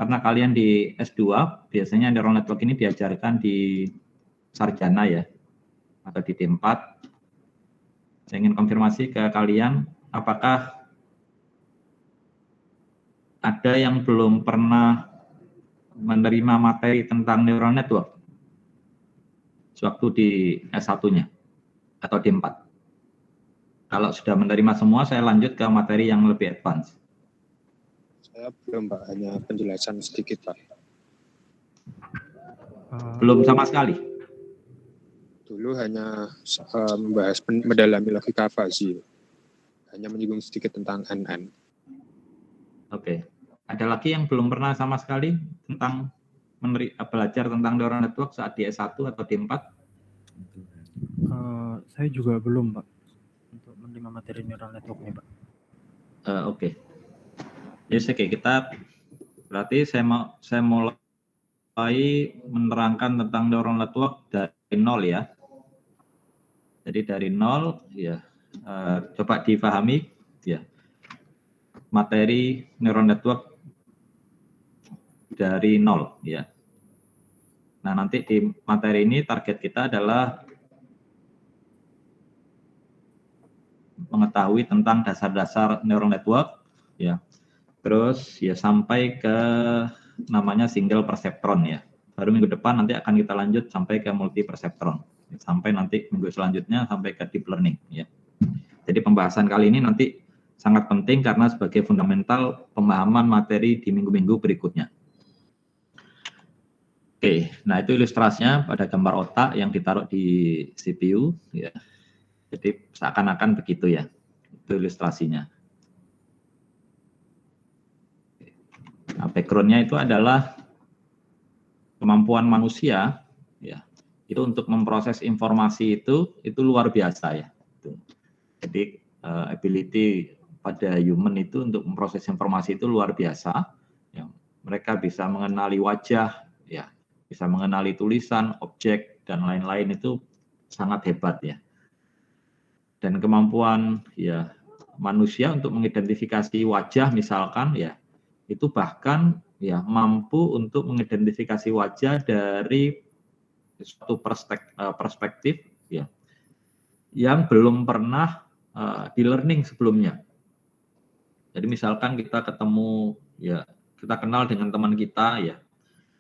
karena kalian di S2 biasanya neural network ini diajarkan di sarjana ya, atau di D4. Saya ingin konfirmasi ke kalian, apakah ada yang belum pernah menerima materi tentang neural network sewaktu di S1-nya atau D4? Kalau sudah menerima semua, saya lanjut ke materi yang lebih advance. Saya belum, Pak, hanya penjelasan sedikit, Pak. Belum sama sekali? Dulu hanya membahas mendalami logika fuzzy, hanya menyinggung sedikit tentang NN. Oke. Ada lagi yang belum pernah sama sekali tentang belajar tentang neural network saat di S1 atau D4? Saya juga belum, Pak, untuk menerima materi neural network-nya, Pak. Oke. Yes, oke. Kita berarti saya mulai menerangkan tentang neural network dari nol ya. Jadi dari nol ya, coba dipahami ya, materi neural network dari nol ya. Nah, nanti di materi ini target kita adalah mengetahui tentang dasar-dasar neural network ya. Terus ya sampai ke namanya single perceptron ya. Baru minggu depan nanti akan kita lanjut sampai ke multi perceptron. Sampai nanti minggu selanjutnya sampai ke deep learning ya. Jadi pembahasan kali ini nanti sangat penting karena sebagai fundamental pemahaman materi di minggu-minggu berikutnya. Oke, nah itu ilustrasinya pada gambar otak yang ditaruh di CPU ya. Jadi seakan-akan begitu ya. Itu ilustrasinya. Nah, background-nya itu adalah kemampuan manusia ya. Itu untuk memproses informasi itu luar biasa ya. Jadi ability pada human itu untuk memproses informasi itu luar biasa. Ya. Mereka bisa mengenali wajah ya. Bisa mengenali tulisan, objek, dan lain-lain itu sangat hebat ya. Dan kemampuan ya manusia untuk mengidentifikasi wajah misalkan ya, itu bahkan ya mampu untuk mengidentifikasi wajah dari suatu perspektif ya, yang belum pernah di learning sebelumnya. Jadi misalkan kita ketemu ya, kita kenal dengan teman kita ya,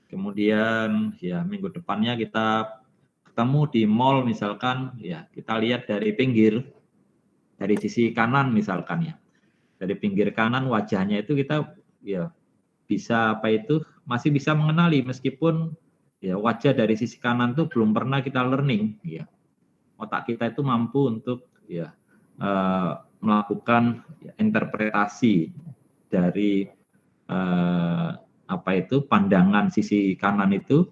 kemudian ya minggu depannya kita ketemu di mall misalkan ya, kita lihat dari pinggir, dari sisi kanan misalkan ya, dari pinggir kanan wajahnya itu kita ya bisa masih bisa mengenali meskipun ya wajah dari sisi kanan tuh belum pernah kita learning ya. Otak kita itu mampu untuk ya melakukan interpretasi dari pandangan sisi kanan itu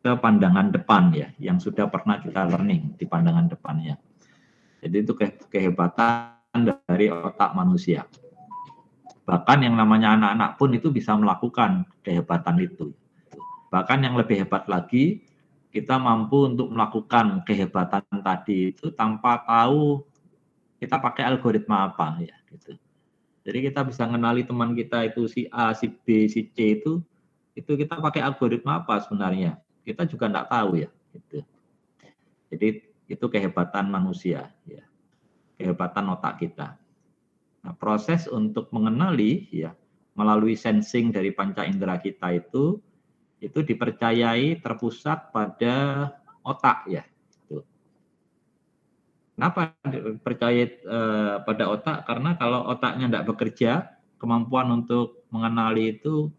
ke pandangan depan ya, yang sudah pernah kita learning di pandangan depannya. Jadi itu kehebatan dari otak manusia. Bahkan yang namanya anak-anak pun itu bisa melakukan kehebatan itu. Bahkan yang lebih hebat lagi, kita mampu untuk melakukan kehebatan tadi itu tanpa tahu kita pakai algoritma apa ya gitu. Jadi kita bisa mengenali teman kita itu si A, si B, si C itu kita pakai algoritma apa sebenarnya. Kita juga enggak tahu ya gitu. Jadi itu kehebatan manusia ya. Kehebatan otak kita. Nah, proses untuk mengenali ya melalui sensing dari panca indera kita itu dipercayai terpusat pada otak ya. Kenapa percaya pada otak? Karena kalau otaknya tidak bekerja, kemampuan untuk mengenali itu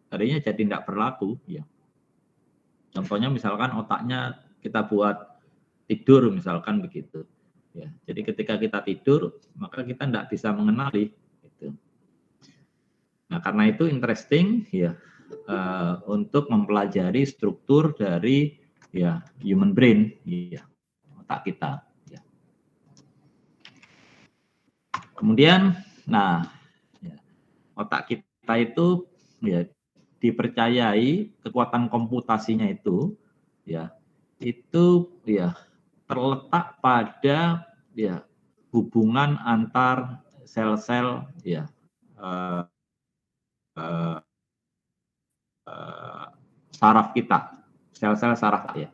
tadinya jadi tidak berlaku. Ya. Contohnya misalkan otaknya kita buat tidur misalkan begitu. Ya. Jadi ketika kita tidur, maka kita tidak bisa mengenali. Gitu. Nah karena itu interesting ya untuk mempelajari struktur dari ya human brain, ya otak kita. Kemudian, nah, ya, otak kita itu ya dipercayai kekuatan komputasinya itu ya terletak pada ya hubungan antar sel-sel ya saraf kita, sel-sel saraf ya.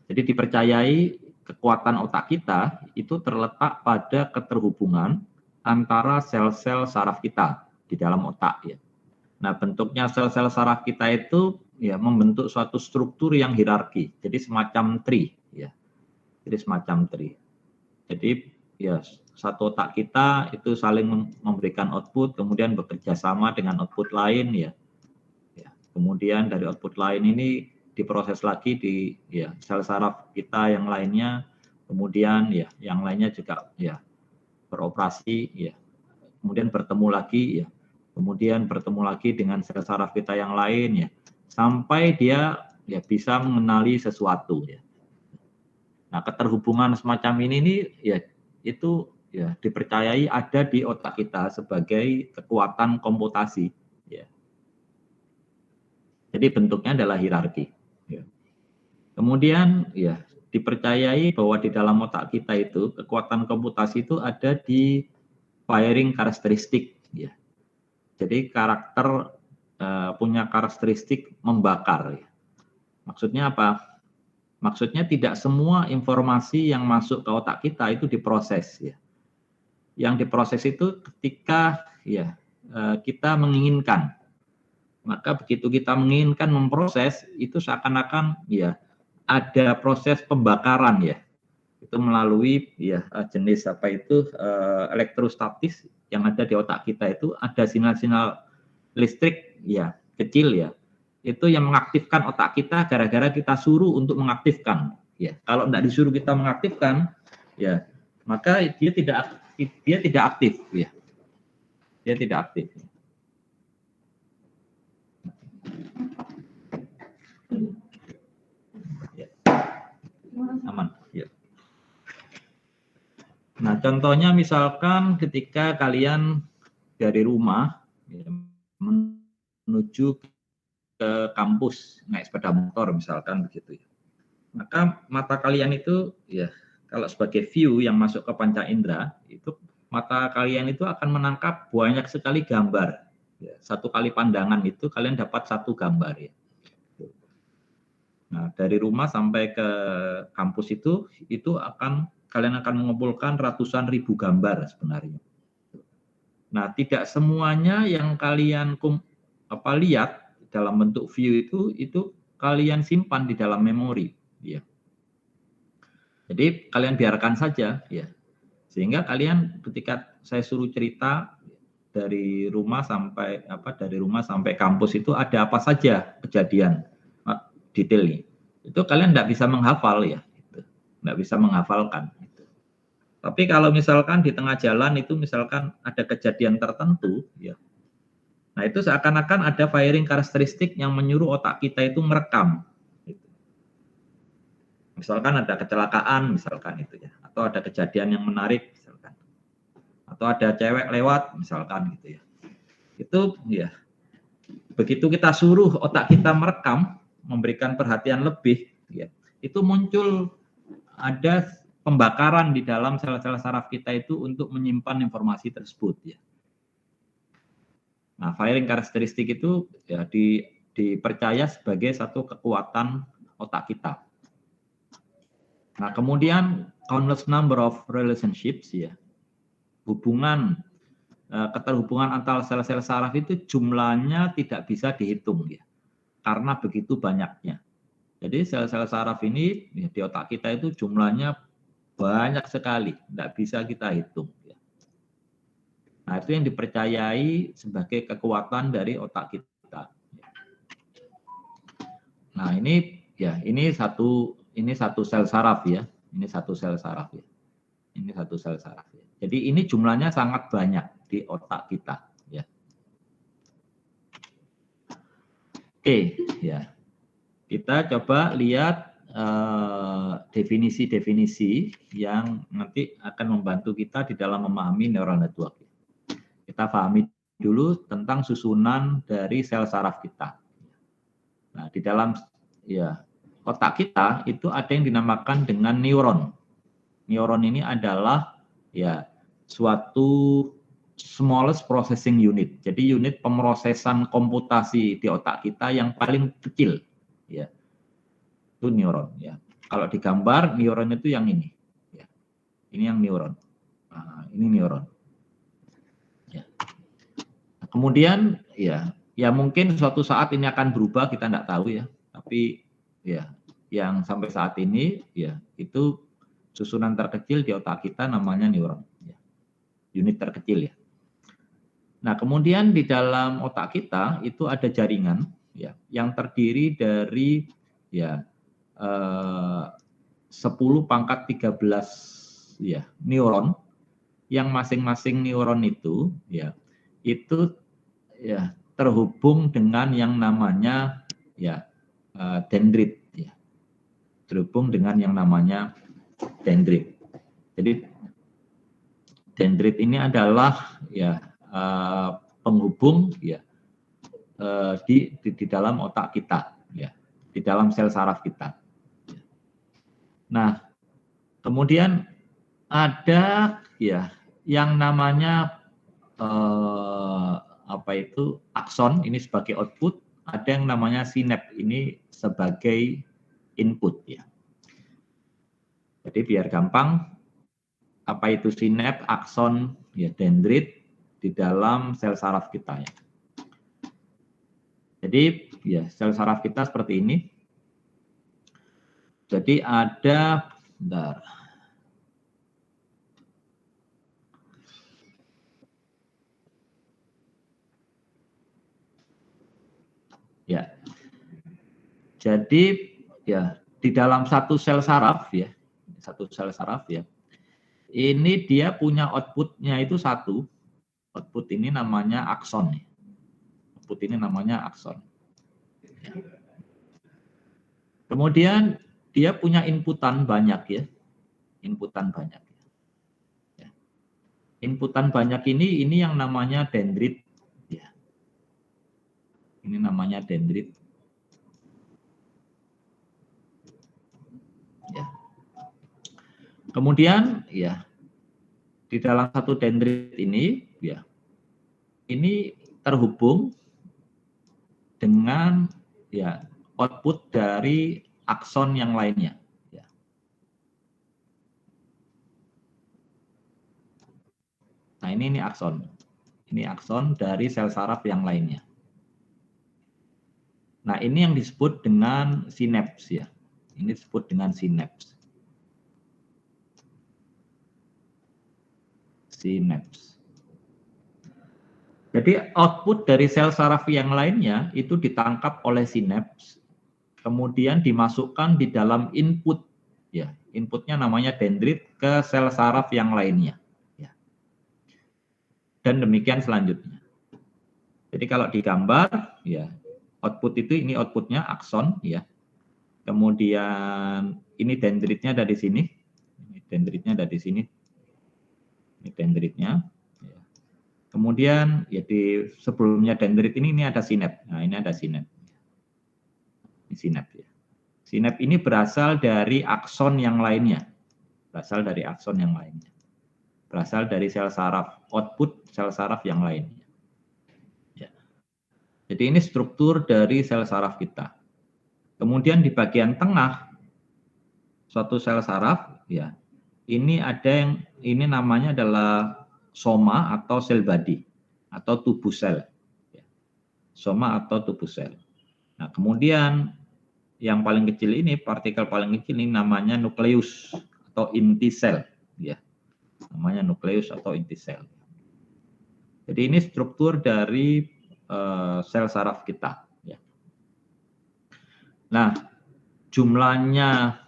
Jadi dipercayai kekuatan otak kita itu terletak pada keterhubungan antara sel-sel saraf kita di dalam otak ya. Nah, bentuknya sel-sel saraf kita itu ya membentuk suatu struktur yang hierarki. Jadi semacam tree ya. Jadi semacam tree. Jadi ya satu otak kita itu saling memberikan output, kemudian bekerja sama dengan output lain ya. Kemudian dari output lain ini diproses lagi di ya sel saraf kita yang lainnya, kemudian ya yang lainnya juga ya beroperasi ya, kemudian bertemu lagi ya, kemudian bertemu lagi dengan sel saraf kita yang lain ya, sampai dia ya bisa mengenali sesuatu ya. Nah, keterhubungan semacam ini nih ya itu ya dipercayai ada di otak kita sebagai kekuatan komputasi ya. Jadi bentuknya adalah hierarki. Ya. Kemudian ya dipercayai bahwa di dalam otak kita itu kekuatan komputasi itu ada di firing karakteristik. Ya. Jadi karakter punya karakteristik membakar. Ya. Maksudnya apa? Maksudnya tidak semua informasi yang masuk ke otak kita itu diproses. Ya. Yang diproses itu ketika ya kita menginginkan. Maka begitu kita menginginkan memproses itu seakan-akan ya ada proses pembakaran ya itu melalui ya jenis apa itu elektrostatis yang ada di otak kita itu ada sinyal-sinyal listrik ya kecil ya itu yang mengaktifkan otak kita gara-gara kita suruh untuk mengaktifkan ya kalau tidak disuruh kita mengaktifkan ya maka dia tidak aktif ya dia tidak aktif. Aman. Ya. Nah, contohnya misalkan ketika kalian dari rumah ya, menuju ke kampus naik sepeda motor misalkan begitu ya. Maka mata kalian itu ya kalau sebagai view yang masuk ke panca indera itu mata kalian itu akan menangkap banyak sekali gambar. Ya, satu kali pandangan itu kalian dapat satu gambar ya. Nah, dari rumah sampai ke kampus itu kalian akan mengumpulkan ratusan ribu gambar sebenarnya. Nah, tidak semuanya yang kalian lihat dalam bentuk view itu kalian simpan di dalam memori, ya. Jadi kalian biarkan saja, ya. Sehingga kalian ketika saya suruh cerita dari rumah sampai kampus itu ada apa saja kejadian detailnya itu kalian tidak bisa menghafal ya tidak bisa menghafalkan gitu. Tapi kalau misalkan di tengah jalan itu misalkan ada kejadian tertentu ya nah itu seakan-akan ada firing karakteristik yang menyuruh otak kita itu merekam gitu. Misalkan ada kecelakaan misalkan itu ya atau ada kejadian yang menarik misalkan atau ada cewek lewat misalkan gitu ya itu ya begitu kita suruh otak kita merekam memberikan perhatian lebih, ya, itu muncul ada pembakaran di dalam sel-sel saraf kita itu untuk menyimpan informasi tersebut, ya. Nah, firing karakteristik itu ya dipercaya sebagai satu kekuatan otak kita. Nah, kemudian countless number of relationships, ya, keterhubungan antara sel-sel saraf itu jumlahnya tidak bisa dihitung, ya. Karena begitu banyaknya. Jadi sel-sel saraf ini ya, di otak kita itu jumlahnya banyak sekali, tidak bisa kita hitung. Ya. Nah itu yang dipercayai sebagai kekuatan dari otak kita. Nah ini satu sel saraf ya, ini satu sel saraf ya, ini satu sel saraf. Ya. Jadi ini jumlahnya sangat banyak di otak kita. Ya. Oke, ya. Kita coba lihat definisi-definisi yang nanti akan membantu kita di dalam memahami neural network. Kita pahami dulu tentang susunan dari sel saraf kita. Nah, di dalam ya otak kita itu ada yang dinamakan dengan neuron. Neuron ini adalah ya suatu smallest processing unit. Jadi unit pemrosesan komputasi di otak kita yang paling kecil, ya. Itu neuron, ya. Kalau digambar neuron itu yang ini, ya. Ini yang neuron. Nah, ini neuron. Ya. Kemudian, ya mungkin suatu saat ini akan berubah, kita tidak tahu ya. Tapi ya, yang sampai saat ini, ya itu susunan terkecil di otak kita namanya neuron, ya. Unit terkecil, ya. Nah, kemudian di dalam otak kita itu ada jaringan, ya, yang terdiri dari ya 10 pangkat 13 ya neuron, yang masing-masing neuron itu itu terhubung dengan yang namanya dendrit, ya. Terhubung dengan yang namanya dendrit. Jadi dendrit ini adalah penghubung di dalam otak kita, ya, di dalam sel saraf kita. Nah, kemudian ada yang namanya akson, ini sebagai output, ada yang namanya sinap, ini sebagai input, ya. Jadi biar gampang, apa itu sinap, akson, dendrit di dalam sel saraf kita, ya. Jadi sel saraf kita seperti ini. Jadi ada, bentar. Ya. Jadi di dalam satu sel saraf, ini dia punya outputnya itu satu. Output ini namanya akson. Output ini namanya akson. Kemudian dia punya inputan banyak, ya. Inputan banyak. Ya. Inputan banyak ini yang namanya dendrit, ya. Ini namanya dendrit. Ya. Kemudian di dalam satu dendrit ini ini terhubung dengan output dari akson yang lainnya. Ya. Nah, ini akson. Ini akson dari sel saraf yang lainnya. Nah, ini yang disebut dengan sinaps, ya. Ini disebut dengan sinaps. Sinaps. Jadi output dari sel saraf yang lainnya itu ditangkap oleh sinaps, kemudian dimasukkan di dalam input, ya. Inputnya namanya dendrit ke sel saraf yang lainnya, ya. Dan demikian selanjutnya. Jadi kalau digambar, output itu, ini outputnya akson, ya. Kemudian ini dendritnya ada di sini. Ini dendritnya ada di sini. Ini dendritnya. Ya. Kemudian di sebelumnya dendrit ini ada sinap. Nah, ini ada sinap. Ini sinap, ya. Sinap ini berasal dari akson yang lainnya. Berasal dari akson yang lainnya. Berasal dari sel saraf, output sel saraf yang lainnya. Ya. Jadi ini struktur dari sel saraf kita. Kemudian di bagian tengah suatu sel saraf, ini ada yang ini namanya adalah soma atau sel body atau tubuh sel. Soma atau tubuh sel. Nah, kemudian yang paling kecil ini, partikel paling kecil ini namanya nukleus atau inti sel, ya. Namanya nukleus atau inti sel. Jadi ini struktur dari sel saraf kita, ya. Nah, jumlahnya,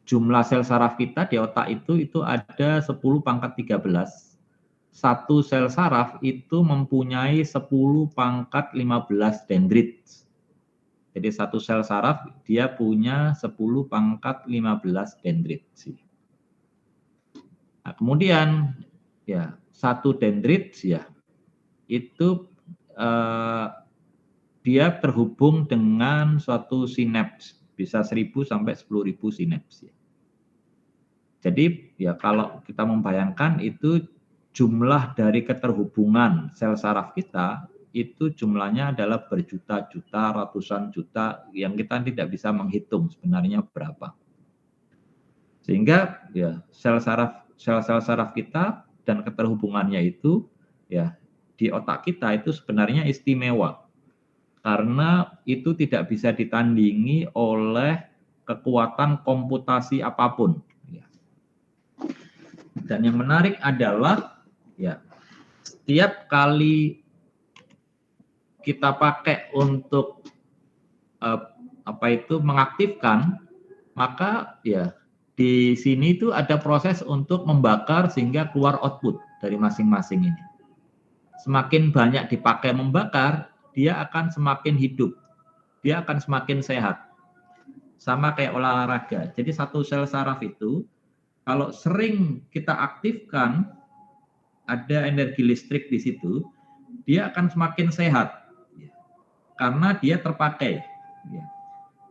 jumlah sel saraf kita di otak itu ada 10 pangkat 13. Satu sel saraf itu mempunyai 10 pangkat 15 dendrit. Jadi satu sel saraf dia punya 10 pangkat 15 dendrit. Nah, kemudian satu dendrit itu dia terhubung dengan suatu sinaps, bisa 1000 sampai 10.000 sinaps. Jadi kalau kita membayangkan itu jumlah dari keterhubungan sel saraf kita itu jumlahnya adalah berjuta-juta, ratusan juta yang kita tidak bisa menghitung sebenarnya berapa. Sehingga ya sel-sel saraf kita dan keterhubungannya itu ya di otak kita itu sebenarnya istimewa. Karena itu tidak bisa ditandingi oleh kekuatan komputasi apapun. Dan yang menarik adalah ya setiap kali kita pakai untuk mengaktifkan, maka ya di sini itu ada proses untuk membakar sehingga keluar output dari masing-masing ini. Semakin banyak dipakai membakar, dia akan semakin hidup, dia akan semakin sehat. Sama kayak olahraga. Jadi satu sel saraf itu kalau sering kita aktifkan, ada energi listrik di situ, dia akan semakin sehat karena dia terpakai.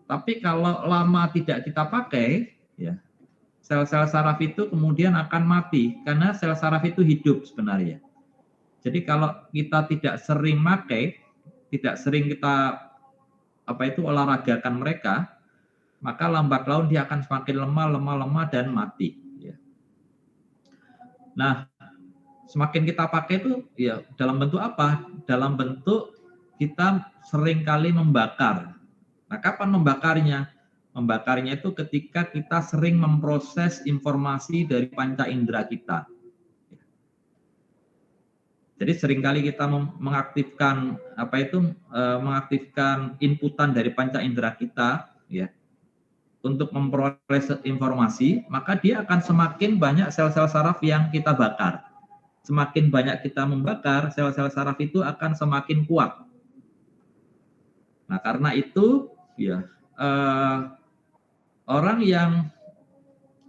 Tapi kalau lama tidak kita pakai, ya sel-sel saraf itu kemudian akan mati karena sel saraf itu hidup sebenarnya. Jadi kalau kita tidak sering pakai, tidak sering kita olahragakan mereka, maka lambat laun dia akan semakin lemah dan mati. Nah, semakin kita pakai itu ya dalam bentuk apa? Dalam bentuk kita sering kali membakar. Nah, kapan membakarnya? Membakarnya itu ketika kita sering memproses informasi dari panca indera kita. Jadi seringkali kita mengaktifkan mengaktifkan inputan dari panca indera kita ya untuk memproses informasi, maka dia akan semakin banyak sel-sel saraf yang kita bakar. Semakin banyak kita membakar, sel-sel saraf itu akan semakin kuat. Nah, karena itu ya orang yang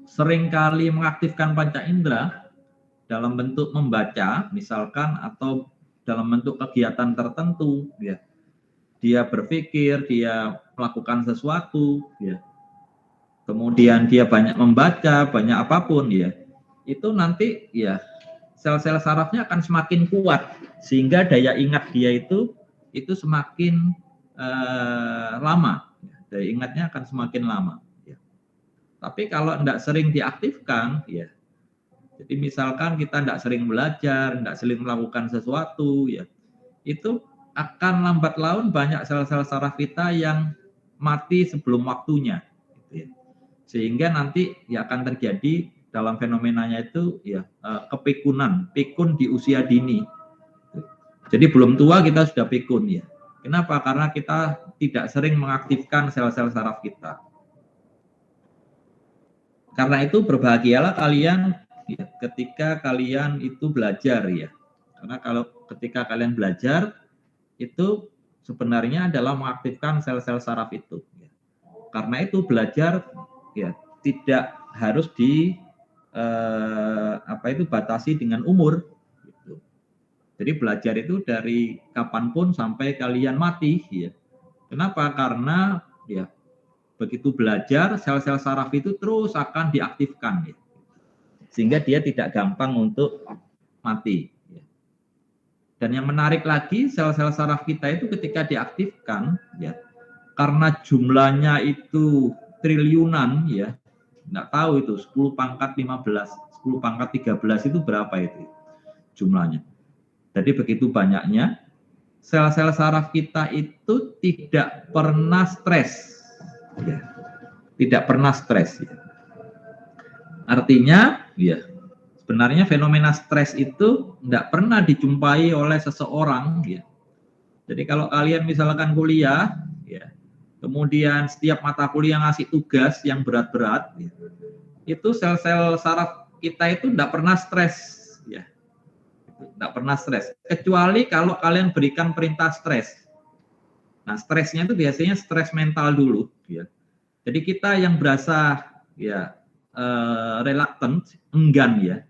seringkali mengaktifkan panca indera dalam bentuk membaca misalkan atau dalam bentuk kegiatan tertentu ya. Dia berpikir, dia melakukan sesuatu ya. Kemudian dia banyak membaca, banyak apapun ya. Itu nanti ya sel-sel sarafnya akan semakin kuat sehingga daya ingat dia itu semakin lama. Daya ingatnya akan semakin lama ya. Tapi kalau tidak sering diaktifkan ya. Jadi misalkan kita tidak sering belajar, tidak sering melakukan sesuatu ya. Itu akan lambat laun banyak sel-sel saraf kita yang mati sebelum waktunya gitu ya. Sehingga nanti ya akan terjadi dalam fenomenanya itu ya kepikunan, pikun di usia dini. Jadi belum tua kita sudah pikun ya. Kenapa? Karena kita tidak sering mengaktifkan sel-sel saraf kita. Karena itu berbahagialah kalian ya, ketika kalian itu belajar ya. Karena kalau ketika kalian belajar itu sebenarnya adalah mengaktifkan sel-sel saraf itu. Karena itu belajar ya tidak harus batasi dengan umur. Gitu. Jadi belajar itu dari kapanpun sampai kalian mati. Ya. Kenapa? Karena ya begitu belajar sel-sel saraf itu terus akan diaktifkan. Ya. Sehingga dia tidak gampang untuk mati. Ya. Dan yang menarik lagi sel-sel saraf kita itu ketika diaktifkan ya karena jumlahnya itu triliunan ya, nggak tahu itu 10 pangkat 15, 10 pangkat 13 itu berapa itu jumlahnya. Jadi begitu banyaknya sel-sel saraf kita itu tidak pernah stres, ya. Tidak pernah stres. Ya. Artinya, ya sebenarnya fenomena stres itu nggak pernah dijumpai oleh seseorang. Ya. Jadi kalau kalian misalkan kuliah, ya kemudian setiap mata kuliah ngasih tugas yang berat-berat, ya, itu sel-sel saraf kita itu tidak pernah stres, ya, tidak pernah stres. Kecuali kalau kalian berikan perintah stres. Nah, stresnya itu biasanya stres mental dulu, ya. Jadi kita yang berasa, ya, reluctant, enggan, ya,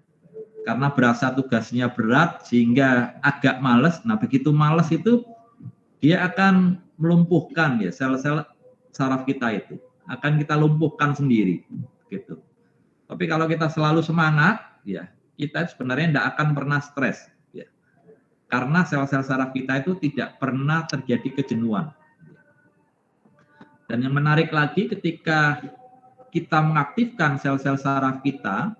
karena berasa tugasnya berat sehingga agak malas. Nah, begitu malas itu dia akan melumpuhkan ya sel-sel saraf kita itu akan kita lumpuhkan sendiri gitu. Tapi kalau kita selalu semangat ya kita sebenarnya tidak akan pernah stres, ya. Karena sel-sel saraf kita itu tidak pernah terjadi kejenuhan. Dan yang menarik lagi ketika kita mengaktifkan sel-sel saraf kita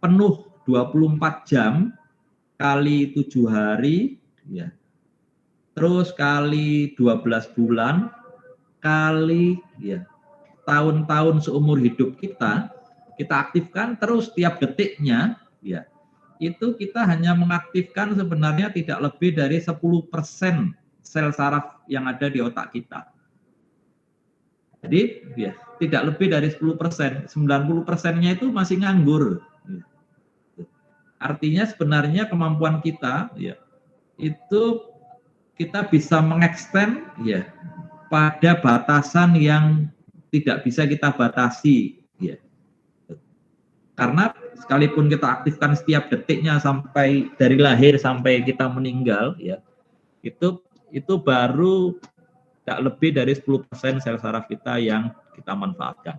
penuh 24 jam kali 7 hari, ya. Terus kali 12 bulan, kali ya tahun-tahun seumur hidup kita aktifkan terus tiap detiknya, ya. Itu kita hanya mengaktifkan sebenarnya tidak lebih dari 10% sel saraf yang ada di otak kita. Jadi ya tidak lebih dari 10%, 90%-nya itu masih nganggur. Artinya sebenarnya kemampuan kita ya itu kita bisa mengekstend ya pada batasan yang tidak bisa kita batasi ya. Karena sekalipun kita aktifkan setiap detiknya sampai dari lahir sampai kita meninggal ya, itu baru tidak lebih dari 10% sel saraf kita yang kita manfaatkan.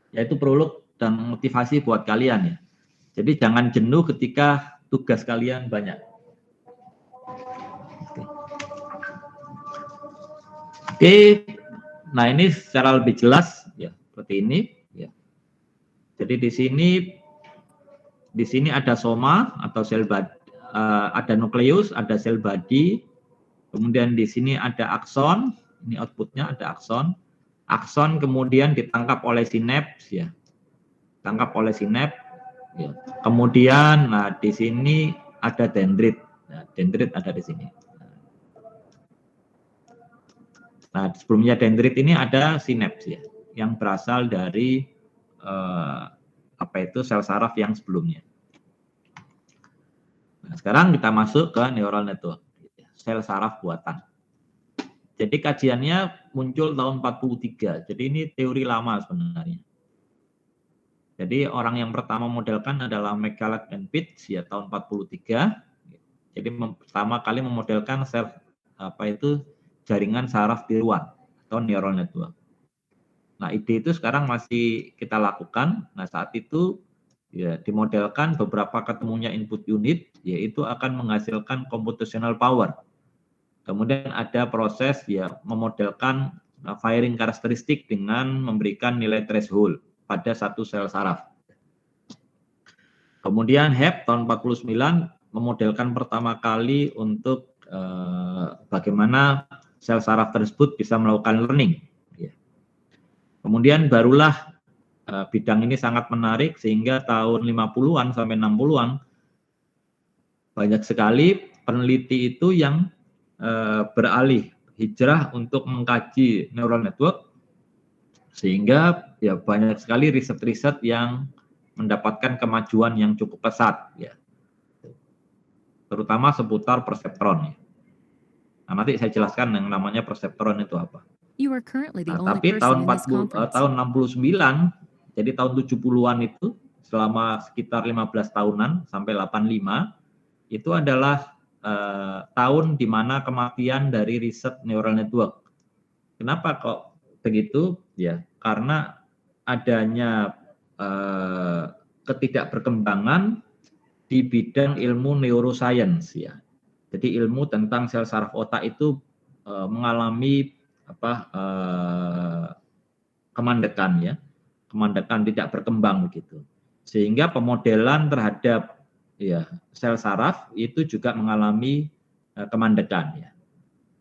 Ya, itu prolog dan motivasi buat kalian ya. Jadi jangan jenuh ketika tugas kalian banyak. Oke, nah ini secara lebih jelas ya seperti ini ya. Jadi di sini ada soma atau sel body, ada nukleus, ada sel body. Kemudian di sini ada akson, ini outputnya ada akson. Akson kemudian ditangkap oleh sinaps ya. Tangkap oleh sinaps ya. Kemudian nah di sini ada dendrit. Nah, dendrit ada di sini. Nah, sebelumnya dendrit ini ada sinaps ya, yang berasal dari sel saraf yang sebelumnya. Nah, sekarang kita masuk ke neural network, sel saraf buatan. Jadi kajiannya muncul tahun 43. Jadi ini teori lama sebenarnya. Jadi orang yang pertama modelkan adalah McCulloch dan Pitts ya tahun 43. Jadi pertama kali memodelkan sel jaringan saraf tiruan atau neural network. Nah, ide itu sekarang masih kita lakukan. Nah, saat itu ya dimodelkan beberapa ketemunya input unit, yaitu akan menghasilkan computational power. Kemudian ada proses ya memodelkan firing karakteristik dengan memberikan nilai threshold pada satu sel saraf. Kemudian Hebb tahun 49 memodelkan pertama kali untuk bagaimana sel saraf tersebut bisa melakukan learning. Kemudian barulah bidang ini sangat menarik sehingga tahun 50-an sampai 60-an banyak sekali peneliti itu yang beralih hijrah untuk mengkaji neural network sehingga ya banyak sekali riset-riset yang mendapatkan kemajuan yang cukup pesat ya. Terutama seputar perseptron. Nah, nanti saya jelaskan yang namanya perseptron itu apa. Nah, tapi tahun 69, jadi tahun 70-an itu selama sekitar 15 tahunan sampai 85 itu adalah tahun di mana kematian dari riset neural network. Kenapa kok begitu? Ya, karena adanya ketidakberkembangan di bidang ilmu neuroscience ya. Jadi ilmu tentang sel saraf otak itu mengalami kemandekan ya. Kemandekan tidak berkembang begitu. Sehingga pemodelan terhadap ya sel saraf itu juga mengalami kemandekan ya.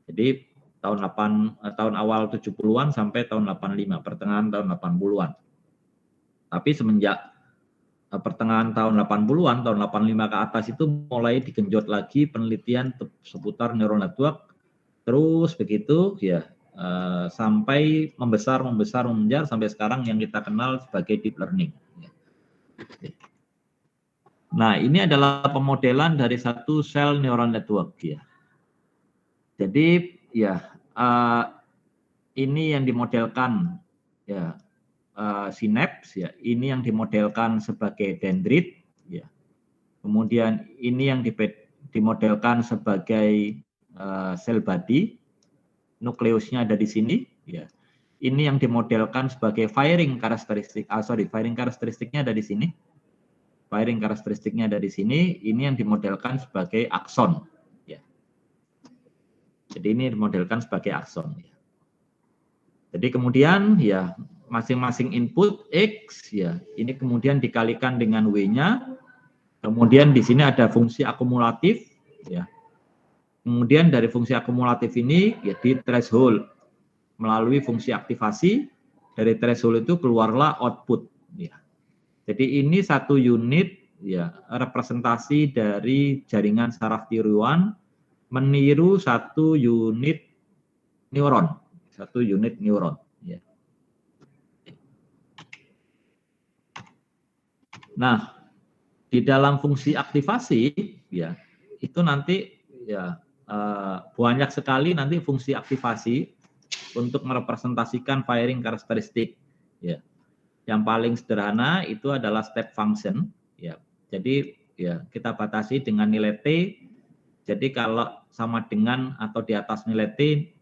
Jadi tahun awal 70-an sampai tahun 85, pertengahan tahun 80-an. Tapi semenjak pertengahan tahun 80-an, tahun 85 ke atas itu mulai digenjot lagi penelitian seputar neural network. Terus begitu ya sampai membesar sampai sekarang yang kita kenal sebagai deep learning. Nah, ini adalah pemodelan dari satu sel neural network ya. Jadi ya ini yang dimodelkan ya sinaps ya, ini yang dimodelkan sebagai dendrit ya. Kemudian ini yang dimodelkan sebagai sel body, nukleusnya ada di sini ya. Ini yang dimodelkan sebagai firing karakteristik, firing karakteristiknya ada di sini. firing karakteristiknya ada di sini, ini yang dimodelkan sebagai akson. Ya. Jadi ini dimodelkan sebagai akson. Ya. Jadi kemudian ya masing-masing input X, ya ini kemudian dikalikan dengan W-nya. Kemudian di sini ada fungsi akumulatif, ya. Kemudian dari fungsi akumulatif ini ya di threshold melalui fungsi aktivasi. Dari threshold itu keluarlah output, ya. Jadi ini satu unit ya representasi dari jaringan saraf tiruan meniru satu unit neuron, ya. Nah, di dalam fungsi aktivasi ya itu nanti ya banyak sekali nanti fungsi aktivasi untuk merepresentasikan firing karakteristik ya. Yang paling sederhana itu adalah step function ya. Jadi ya kita batasi dengan nilai T. Jadi kalau sama dengan atau di atas nilai T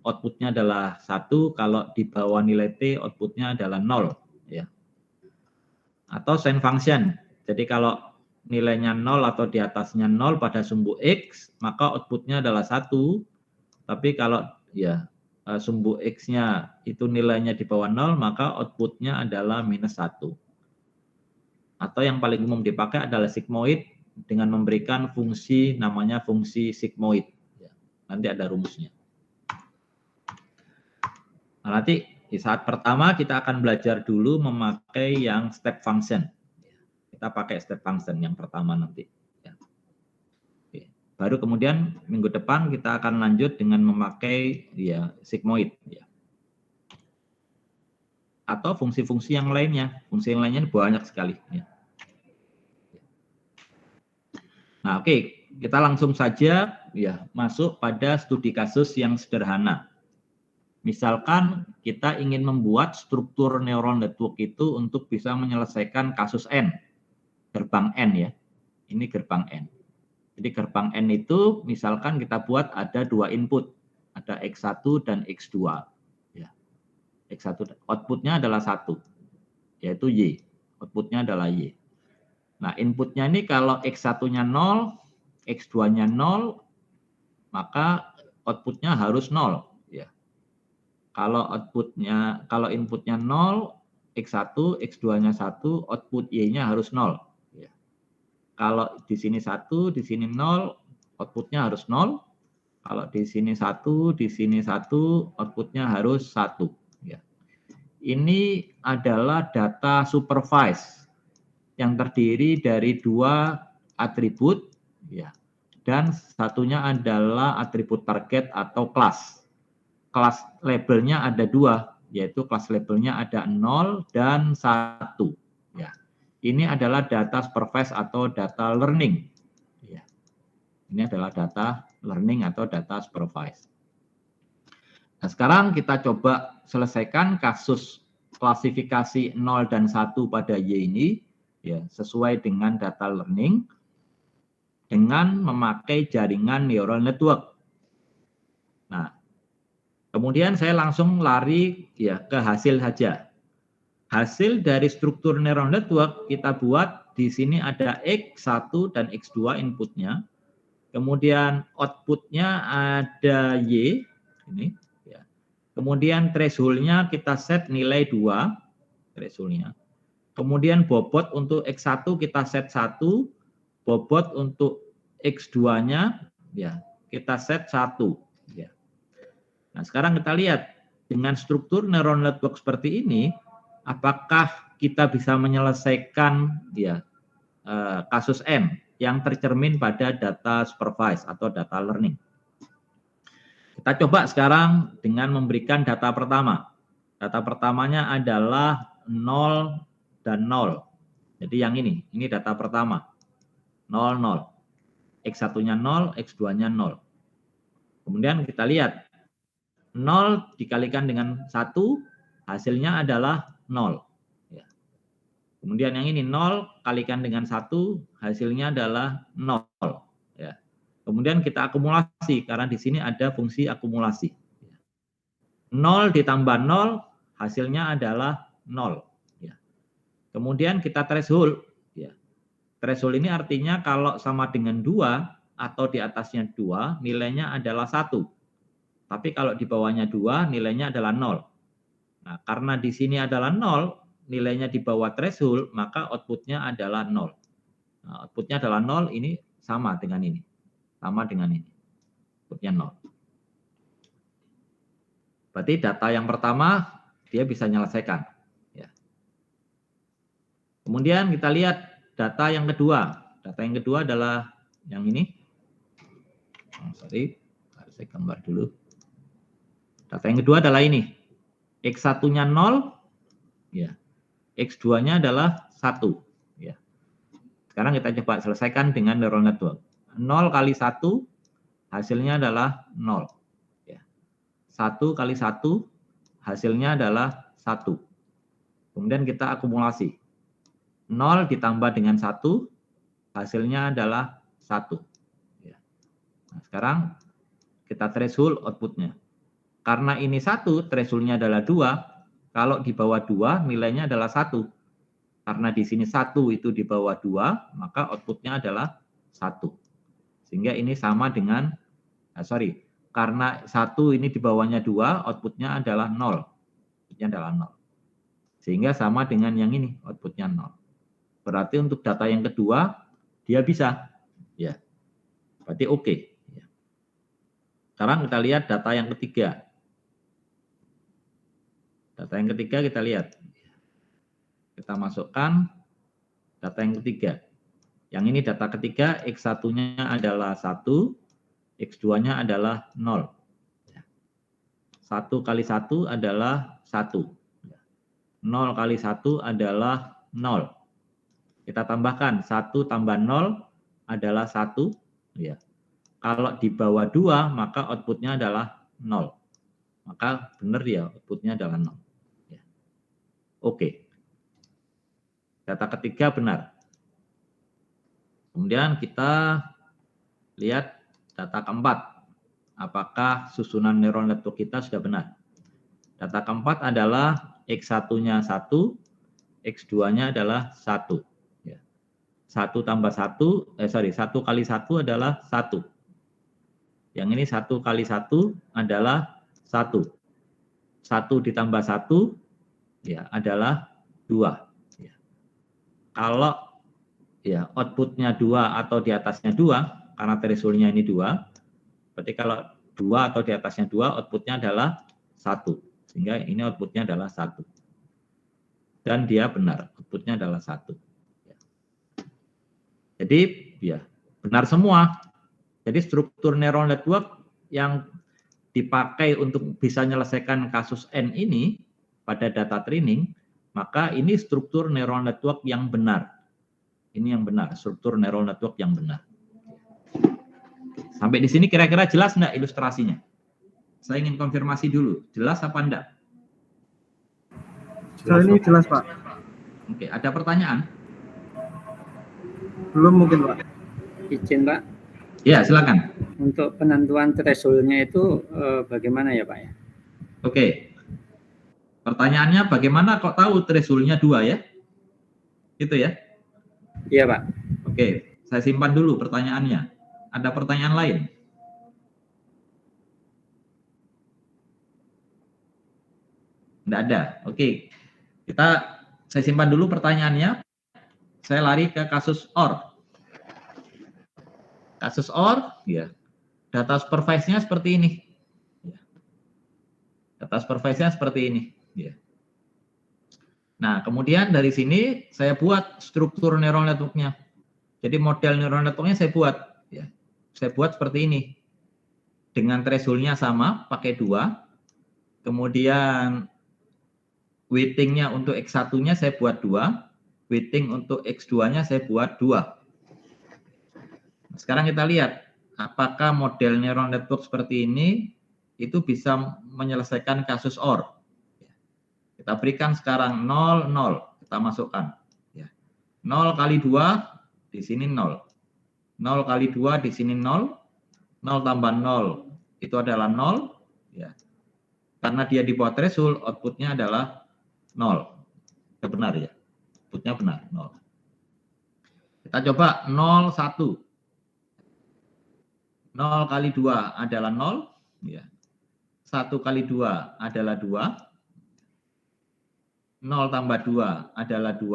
outputnya adalah 1, kalau di bawah nilai T outputnya adalah 0 ya. Atau sign function. Jadi kalau nilainya 0 atau di atasnya 0 pada sumbu X, maka outputnya adalah 1. Tapi kalau ya sumbu X-nya itu nilainya di bawah 0, maka outputnya adalah minus 1. Atau yang paling umum dipakai adalah sigmoid dengan memberikan fungsi namanya fungsi sigmoid. Ya, nanti ada rumusnya. Nah, nanti di saat pertama kita akan belajar dulu memakai yang step function. Kita pakai step function yang pertama nanti. Ya. Oke. Baru kemudian minggu depan kita akan lanjut dengan memakai ya sigmoid. Ya. Atau fungsi-fungsi yang lainnya. Fungsi yang lainnya banyak sekali. Ya. Nah, oke, kita langsung saja ya masuk pada studi kasus yang sederhana. Misalkan kita ingin membuat struktur neural network itu untuk bisa menyelesaikan kasus N. Gerbang N ya, ini gerbang N. Jadi gerbang N itu misalkan kita buat ada 2 input, ada X1 dan X2. Ya. X1 outputnya adalah 1, yaitu Y. Outputnya adalah Y. Nah inputnya ini kalau X1-nya 0, X2-nya 0, maka outputnya harus 0. Ya. Kalau inputnya 0, X1, X2-nya 1, output Y-nya harus 0. Kalau di sini 1, di sini 0, outputnya harus 0. Kalau di sini 1, di sini 1, outputnya harus 1. Ya. Ini adalah data supervised yang terdiri dari 2 atribut, ya, dan satunya adalah atribut target atau kelas. Kelas labelnya ada 2, yaitu kelas labelnya ada 0 dan 1. Ya. Ini adalah data supervised atau data learning. Ya. Ini adalah data learning atau data supervised. Nah, sekarang kita coba selesaikan kasus klasifikasi 0 dan 1 pada Y ini ya, sesuai dengan data learning dengan memakai jaringan neural network. Nah, kemudian saya langsung lari ya ke hasil saja. Hasil dari struktur neural network kita buat di sini ada X1 dan X2 inputnya. Kemudian outputnya ada Y. Ini, ya. Kemudian thresholdnya kita set nilai 2. Thresholdnya. Kemudian bobot untuk X1 kita set 1. Bobot untuk X2-nya ya, kita set 1. Ya. Nah sekarang kita lihat dengan struktur neural network seperti ini, apakah kita bisa menyelesaikan ya kasus N yang tercermin pada data supervised atau data learning. Kita coba sekarang dengan memberikan data pertama. Data pertamanya adalah 0 dan 0. Jadi yang ini data pertama. 0, 0. X1-nya 0, X2-nya 0. Kemudian kita lihat 0 dikalikan dengan 1, hasilnya adalah 0. Ya. Kemudian yang ini 0 kalikan dengan 1, hasilnya adalah 0. Ya. Kemudian kita akumulasi, karena di sini ada fungsi akumulasi. 0 ditambah 0, hasilnya adalah 0. Ya. Kemudian kita threshold. Ya. Threshold ini artinya kalau sama dengan 2 atau di atasnya 2, nilainya adalah 1. Tapi kalau di bawahnya 2, nilainya adalah 0. Nah, karena di sini adalah 0, nilainya di bawah threshold, maka outputnya adalah 0. Nah, outputnya adalah 0, ini sama dengan ini. Sama dengan ini. Outputnya 0. Berarti data yang pertama, dia bisa menyelesaikan. Ya. Kemudian kita lihat data yang kedua. Data yang kedua adalah yang ini. Sorry, harus saya gambar dulu. Data yang kedua adalah ini. X1-nya 0, ya. X2-nya adalah 1. Ya. Sekarang kita coba selesaikan dengan neural network. 0 kali 1, hasilnya adalah 0. Ya. 1 kali 1, hasilnya adalah 1. Kemudian kita akumulasi. 0 ditambah dengan 1, hasilnya adalah 1. Ya. Nah, sekarang kita threshold outputnya. Karena ini 1, thresholdnya adalah 2. Kalau di bawah 2, nilainya adalah 1. Karena di sini 1 itu di bawah 2, maka outputnya adalah 1. Sehingga ini sama dengan, karena 1 ini di bawahnya 2, outputnya adalah 0. Outputnya adalah 0. Sehingga sama dengan yang ini, outputnya 0. Berarti untuk data yang kedua, dia bisa. Ya. Berarti oke. Ya. Sekarang kita lihat data yang ketiga. Data yang ketiga kita lihat. Kita masukkan data yang ketiga. Yang ini data ketiga, X1-nya adalah 1, X2-nya adalah 0. 1 kali 1 adalah 1. 0 kali 1 adalah 0. Kita tambahkan 1 tambah 0 adalah 1. Ya. Kalau di bawah 2, maka outputnya adalah 0. Maka benar ya, outputnya adalah 0. Ya. Oke. Data ketiga benar. Kemudian kita lihat data keempat. Apakah susunan neural network kita sudah benar? Data keempat adalah X1-nya 1, X2-nya adalah 1. Ya. 1 tambah 1, 1 kali 1 adalah 1. Yang ini 1 kali 1 adalah 1. 1 ditambah 1 ya adalah 2. Ya. Kalau ya outputnya 2 atau di atasnya 2, karena thresholdnya ini 2, berarti kalau 2 atau di atasnya 2, outputnya adalah 1. Sehingga ini outputnya adalah 1. Dan dia benar, outputnya adalah 1. Jadi ya benar semua. Jadi struktur neural network yang dipakai untuk bisa menyelesaikan kasus N ini pada data training, maka ini struktur neural network yang benar. Ini yang benar, struktur neural network yang benar. Sampai di sini kira-kira jelas enggak ilustrasinya? Saya ingin konfirmasi dulu, jelas apa enggak? Jelas, ini jelas, Pak. Oke, ada pertanyaan? Belum mungkin, Pak. Izin, Pak. Ya, silakan. Untuk penentuan threshold-nya itu bagaimana ya, Pak ya? Oke. Pertanyaannya bagaimana kok tahu threshold-nya 2 ya? Gitu ya? Iya, Pak. Oke, saya simpan dulu pertanyaannya. Ada pertanyaan lain? Tidak ada. Oke. Saya simpan dulu pertanyaannya. Saya lari ke kasus OR. Kasus OR, ya. Data supervise-nya seperti ini. Ya. Data supervise-nya seperti ini. Ya. Nah, kemudian dari sini saya buat struktur neural network-nya. Jadi model neural network-nya saya buat. Ya. Saya buat seperti ini. Dengan threshold-nya sama, pakai 2. Kemudian weighting-nya untuk X1-nya saya buat 2. Weighting untuk X2-nya saya buat 2. Nah, sekarang kita lihat, apakah model neural network seperti ini itu bisa menyelesaikan kasus OR. Kita berikan sekarang 0, 0. Kita masukkan. 0 kali 2, di sini 0. 0 kali 2, di sini 0. 0 tambah 0, itu adalah 0. Ya. Karena dia di bawah threshold, outputnya adalah 0. Itu benar ya? Outputnya benar, 0. Kita Kita coba 0, 1. 0 kali 2 adalah 0. Ya. 1 kali 2 adalah 2. 0 tambah 2 adalah 2.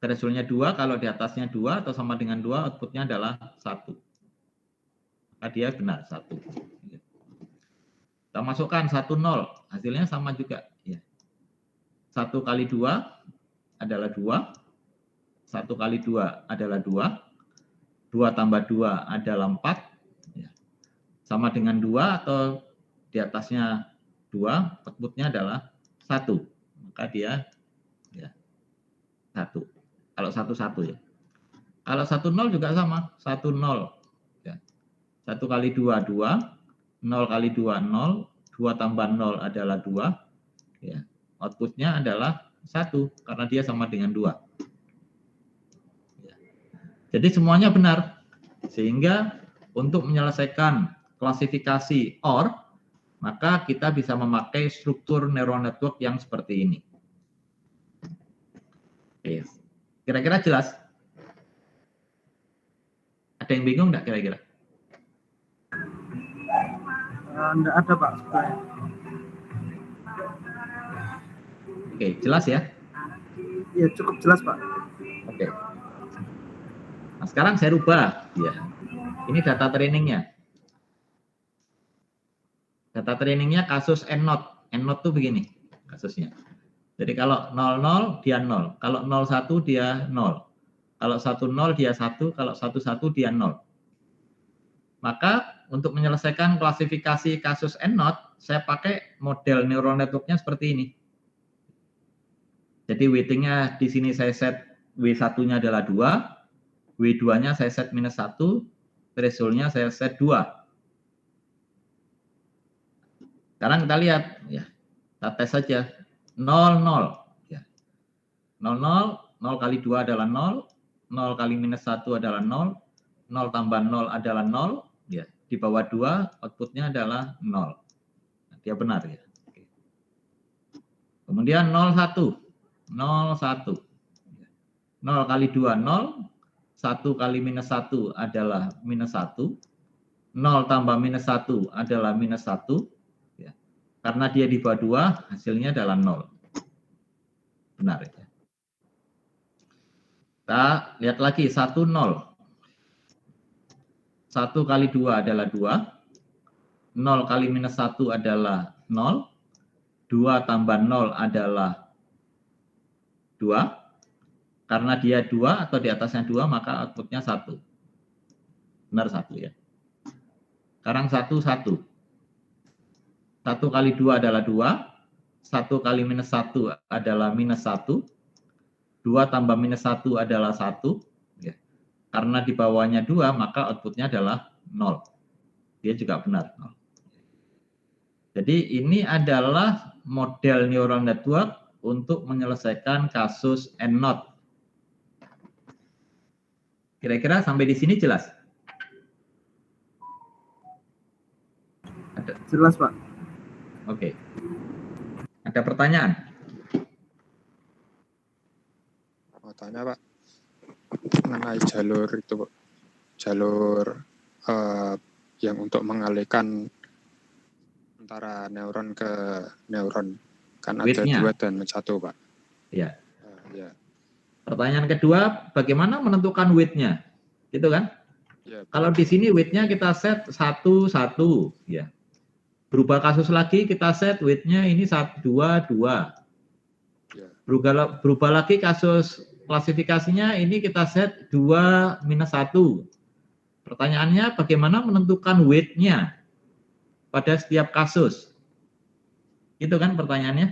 Thresholdnya 2, kalau di atasnya 2 atau sama dengan 2, outputnya adalah 1. Maka dia benar, 1. Kita masukkan 1, 0. Hasilnya sama juga. 1 kali 2 adalah 2. 1 kali 2 adalah 2. 2 tambah 2 adalah 4. Sama dengan 2 atau di atasnya 2, outputnya adalah 1. Maka dia 1. Kalau 1, 1 ya. Kalau 1, 0 juga sama. 1, 0. 1 kali 2, 2. 0 kali 2, 0. 2 tambah 0 adalah 2. Outputnya adalah 1. Karena dia sama dengan 2. Jadi semuanya benar. Sehingga untuk menyelesaikan klasifikasi OR, maka kita bisa memakai struktur neural network yang seperti ini. Kira-kira jelas? Ada yang bingung nggak kira-kira? Enggak ada, Pak. Oke, jelas ya? Ya, cukup jelas, Pak. Oke. Nah, sekarang saya rubah. Ya. Ini data trainingnya. Data trainingnya kasus EndNote. EndNote tuh begini kasusnya. Jadi kalau 00 dia 0, kalau 01 dia 0, kalau 10 dia 1, kalau 11 dia 0. Maka untuk menyelesaikan klasifikasi kasus EndNote, saya pakai model neural network-nya seperti ini. Jadi weighting-nya di sini saya set W1-nya adalah 2, W2-nya saya set minus 1, threshold-nya saya set 2. Sekarang kita lihat, ya, kita tes saja. 0, 0. 0, 0 kali 2 adalah 0, 0 kali minus 1 adalah 0, 0 tambah 0 adalah 0, ya. Di bawah 2, outputnya adalah 0. Nah, dia benar, ya. Kemudian 0, 1. 0, 1. 0 kali 2, 0. 1 kali minus 1 adalah minus 1. 0 tambah minus 1 adalah minus 1. Ya. Karena dia di bawah 2, hasilnya adalah 0. Benar, ya. Kita lihat lagi, 1, 0. 1 kali 2 adalah 2. 0 kali minus 1 adalah 0. 2 tambah 0 adalah 2. Karena dia 2 atau di atasnya 2, maka outputnya 1. Benar 1 ya. Sekarang 1, 1. 1 kali 2 adalah 2. 1 kali minus 1 adalah minus 1. 2 tambah minus 1 adalah 1. Ya. Karena di bawahnya 2, maka outputnya adalah 0. Dia juga benar. 0. Jadi ini adalah model neural network untuk menyelesaikan kasus EndNote. Kira-kira sampai di sini jelas? Ada? Jelas, Pak. Oke. Ada pertanyaan? Mau tanya, Pak, mengenai jalur itu, Pak. Jalur yang untuk mengalihkan antara neuron ke neuron. Kan ada 2 dan 1, Pak. Ya. Ya. Pertanyaan kedua, bagaimana menentukan weight-nya? Gitu kan? Ya, kalau di sini weight-nya kita set 1, 1. Ya. Berubah kasus lagi, kita set weight-nya ini 1, 2, 2. ya. Berubah lagi kasus klasifikasinya, ini kita set 2, minus 1. Pertanyaannya, bagaimana menentukan weight-nya pada setiap kasus? Itu kan pertanyaannya?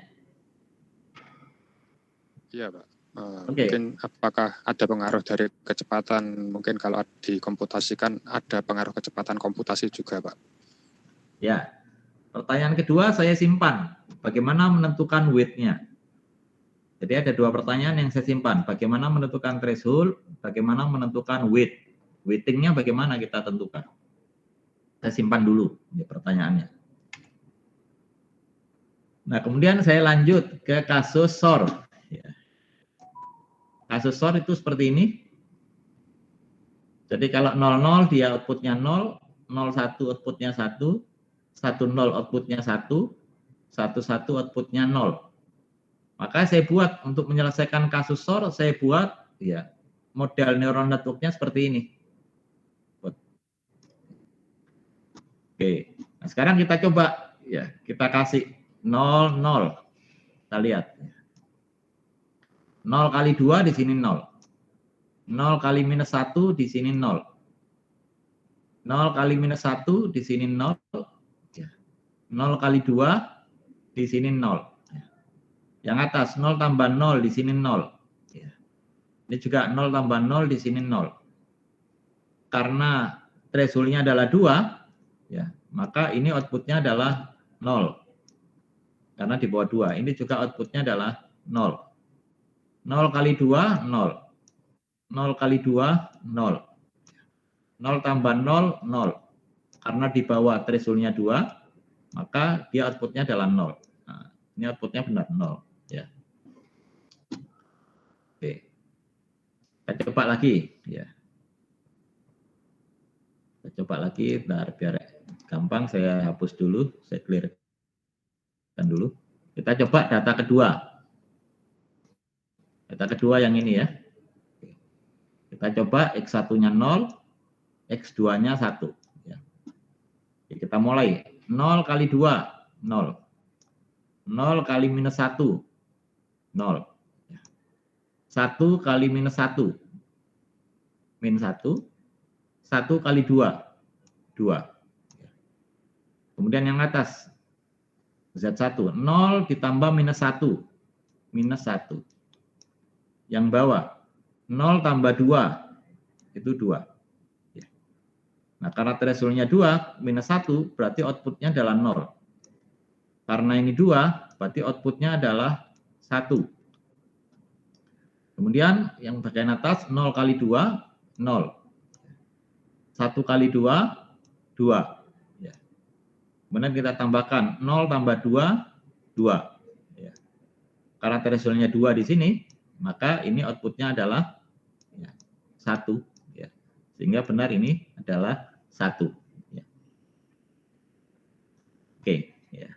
Iya, Pak. Oke. Mungkin apakah ada pengaruh dari kecepatan, mungkin kalau dikomputasikan ada pengaruh kecepatan komputasi juga, Pak. Ya. Pertanyaan kedua saya simpan. Bagaimana menentukan weight-nya? Jadi ada 2 pertanyaan yang saya simpan. Bagaimana menentukan threshold? Bagaimana menentukan weight? Weighting-nya bagaimana kita tentukan? Saya simpan dulu ya, pertanyaannya. Nah, kemudian saya lanjut ke kasus SOR. Ya. Kasus SOR itu seperti ini. Jadi kalau 00 dia outputnya 0, 01 outputnya 1, 10 outputnya 1, 11 outputnya 0. Maka saya buat untuk menyelesaikan kasus SOR, saya buat ya model neural network-nya seperti ini. Oke, nah sekarang kita coba ya, kita kasih 0, 0. Kita lihat. 0 kali 2 di sini 0. 0 kali minus 1 di sini 0. 0 kali minus 1 di sini 0. 0 kali 2 di sini 0. Yang atas 0 tambah 0 di sini 0. Ini juga 0 tambah 0 di sini 0. Karena threshold-nya adalah 2, ya, maka ini output-nya adalah 0. Karena di bawah 2. Ini juga output-nya adalah 0. 0 kali 2, 0. 0 kali 2, 0. 0 tambah 0, 0. Karena di bawah threshold-nya 2, maka dia output-nya adalah 0. Nah, ini output-nya benar 0. Ya. Oke. Kita coba lagi. Ya. Kita coba lagi, biar gampang saya hapus dulu, saya clear-kan dulu. Kita coba data kedua. Data kedua yang ini ya. Kita coba X1-nya 0, X2-nya 1. Ya. Kita mulai. 0 kali 2, 0. 0 kali minus 1, 0. 1 kali minus 1, min 1. 1 kali 2, 2. Kemudian yang atas, Z1, 0 ditambah minus 1, minus 1. Yang bawah, 0 tambah 2, itu 2. Nah, karena threshold-nya 2, minus 1, berarti output-nya adalah 0. Karena ini 2, berarti output-nya adalah 1. Kemudian yang bagian atas, 0 kali 2, 0. 1 kali 2, 2. Ya. Kemudian kita tambahkan 0 tambah 2, 2. Ya. Karena threshold-nya 2 di sini, maka ini output-nya adalah ya, 1. Ya. Sehingga benar ini adalah 1. Ya. Oke. Ya.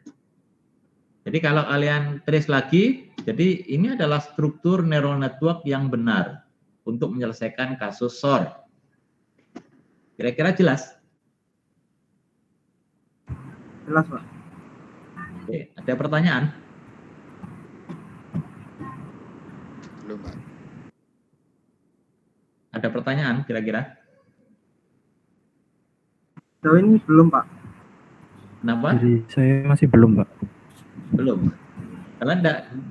Jadi kalau kalian trace lagi, jadi ini adalah struktur neural network yang benar untuk menyelesaikan kasus SOR. Kira-kira jelas? Jelas, Pak. Oke, ada pertanyaan? Belum, Pak. Ada pertanyaan kira-kira? Jauh ini belum, Pak. Kenapa? Jadi saya masih belum, Pak. Belum. Kalian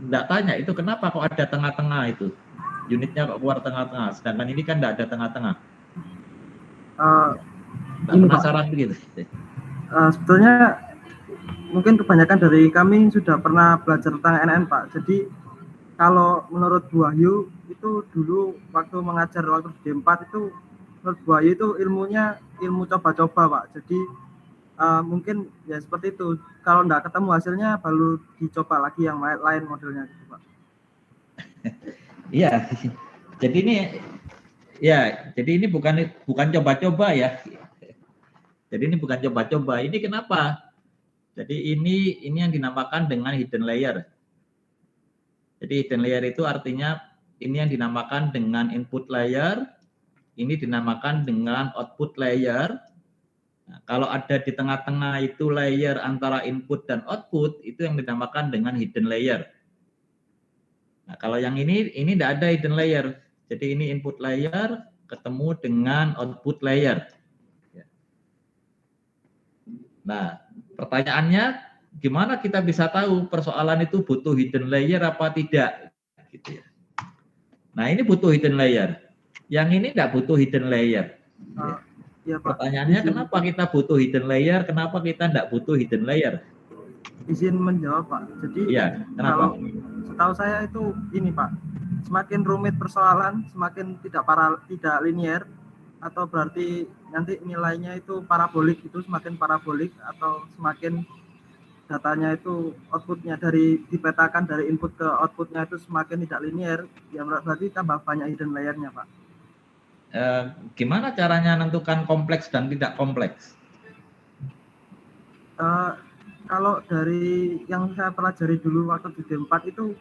enggak tanya itu kenapa kok ada tengah-tengah itu? Unitnya kok keluar tengah-tengah, sedangkan ini kan enggak ada tengah-tengah. Ini, Penasaran Pak. begitu? Sebetulnya mungkin kebanyakan dari kami sudah pernah belajar tentang NN, Pak. Jadi kalau menurut Bu Wahyu itu dulu waktu mengajar waktu di D4 itu, menurut Bu Wahyu itu ilmunya ilmu coba-coba, Pak. Jadi mungkin ya seperti itu. Kalau enggak ketemu hasilnya baru dicoba lagi yang lain modelnya gitu, Pak. Iya. Jadi ini bukan coba-coba ya. Jadi ini bukan coba-coba. Ini kenapa? Jadi ini yang dinamakan dengan hidden layer. Jadi hidden layer itu artinya ini yang dinamakan dengan input layer, ini dinamakan dengan output layer. Nah, kalau ada di tengah-tengah itu layer antara input dan output, itu yang dinamakan dengan hidden layer. Nah, kalau yang ini tidak ada hidden layer. Jadi ini input layer ketemu dengan output layer. Nah, pertanyaannya gimana kita bisa tahu persoalan itu butuh hidden layer apa tidak? Gitu ya. Nah, ini butuh hidden layer. Yang ini tidak butuh hidden layer. Ya, Pak. Pertanyaannya kenapa kita butuh hidden layer? Kenapa kita tidak butuh hidden layer? Izin menjawab, Pak. Jadi ya, kalau setahu saya itu ini, Pak, semakin rumit persoalan, semakin tidak linear, atau berarti nanti nilainya itu parabolik, itu semakin parabolik atau semakin datanya itu outputnya dari dipetakan dari input ke outputnya itu semakin tidak linear, ya berarti tambah banyak hidden layernya, Pak. Gimana caranya menentukan kompleks dan tidak kompleks? Kalau dari yang saya pelajari dulu waktu di D4 itu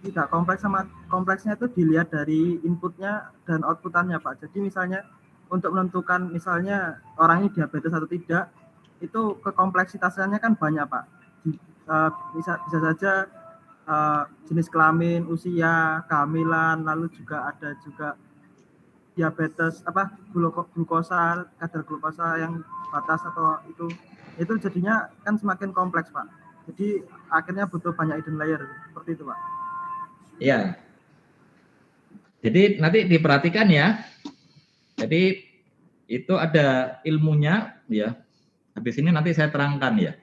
tidak kompleks, sama kompleksnya itu dilihat dari inputnya dan outputannya, Pak. Jadi misalnya untuk menentukan misalnya orang ini diabetes atau tidak, itu kekompleksitasnya kan banyak, Pak. Bisa saja jenis kelamin, usia, kehamilan, lalu juga ada juga diabetes glukosa, kadar glukosa yang batas atau itu jadinya kan semakin kompleks, Pak. Jadi akhirnya butuh banyak hidden layer seperti itu, Pak. Ya. Jadi nanti diperhatikan ya. Jadi itu ada ilmunya ya. Habis ini nanti saya terangkan ya.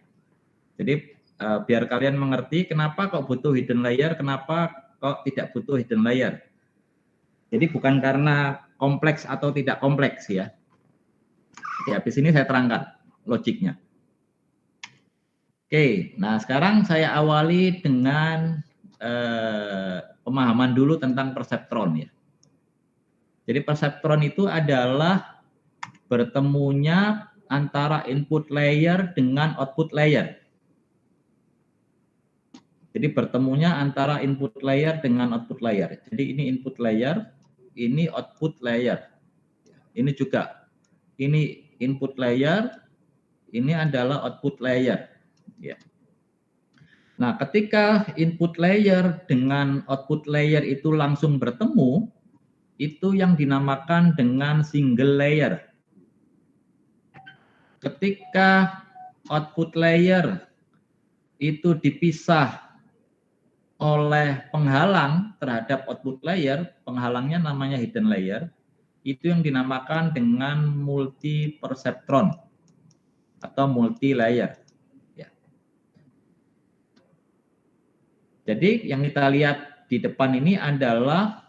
Jadi biar kalian mengerti kenapa kok butuh hidden layer, kenapa kok tidak butuh hidden layer. Jadi bukan karena kompleks atau tidak kompleks ya. Jadi habis ini saya terangkan logiknya. Oke, nah sekarang saya awali dengan pemahaman dulu tentang perseptron ya. Jadi perseptron itu adalah bertemunya antara input layer dengan output layer. Jadi bertemunya antara input layer dengan output layer. Jadi ini input layer, ini output layer. Ini juga, ini input layer, ini adalah output layer. Ya. Nah, ketika input layer dengan output layer itu langsung bertemu, itu yang dinamakan dengan single layer. Ketika output layer itu dipisah oleh penghalang terhadap output layer, penghalangnya namanya hidden layer, itu yang dinamakan dengan multi perseptron atau multi layer. Jadi yang kita lihat di depan ini adalah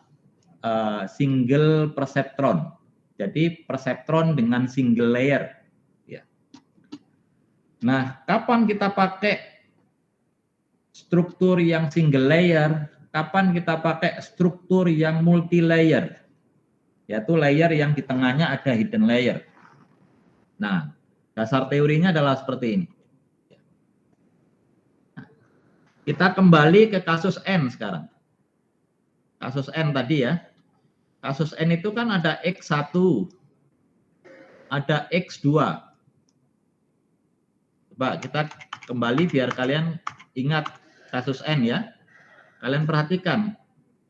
single perseptron. Jadi perseptron dengan single layer. Ya. Nah, kapan kita pakai struktur yang single layer? Kapan kita pakai struktur yang multi layer? Yaitu layer yang di tengahnya ada hidden layer. Nah, dasar teorinya adalah seperti ini. Kita kembali ke kasus N sekarang. Kasus N tadi ya. Kasus N itu kan ada X1, ada X2. Coba kita kembali biar kalian ingat kasus N ya. Kalian perhatikan,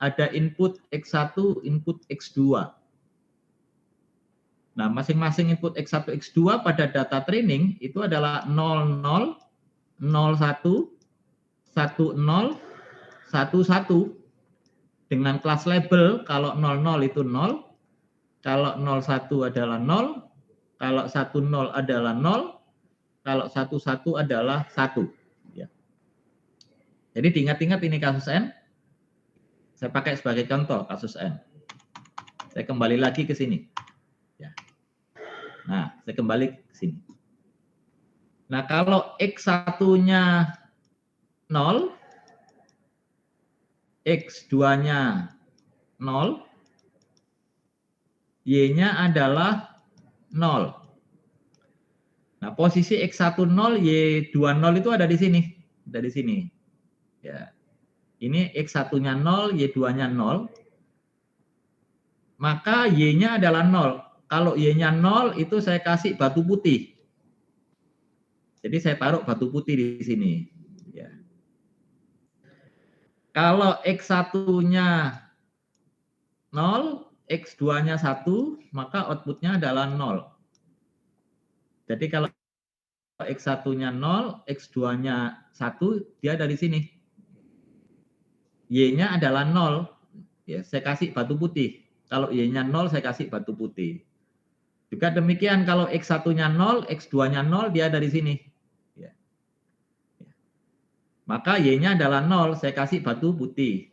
ada input X1, input X2. Nah, masing-masing input X1, X2 pada data training itu adalah 00, 01, 10, 11 dengan kelas label. Kalau 00 itu 0, kalau 01 adalah 0, kalau 10 adalah 0, kalau 11 adalah 1. Ya. Jadi diingat-ingat ini kasus N. Saya pakai sebagai contoh kasus N. Saya kembali lagi ke sini. Ya. Nah, saya kembali ke sini. Nah, kalau X1-nya 0, X2-nya 0, Y-nya adalah 0. Nah, posisi X10, Y20 itu ada di sini. Ada di sini. Ya. Ini X1-nya 0, Y2-nya 0. Maka Y-nya adalah 0. Kalau Y-nya 0 itu saya kasih batu putih. Jadi saya taruh batu putih di sini. Ya. Kalau X1-nya 0, X2-nya 1, maka outputnya adalah 0. Jadi kalau X1-nya 0, X2-nya 1, dia ada di sini. Y-nya adalah 0. Ya, saya kasih batu putih. Kalau Y-nya 0, saya kasih batu putih. Juga demikian kalau X1-nya 0, X2-nya 0, dia ada di sini. Ya. Maka Y-nya adalah 0, saya kasih batu putih.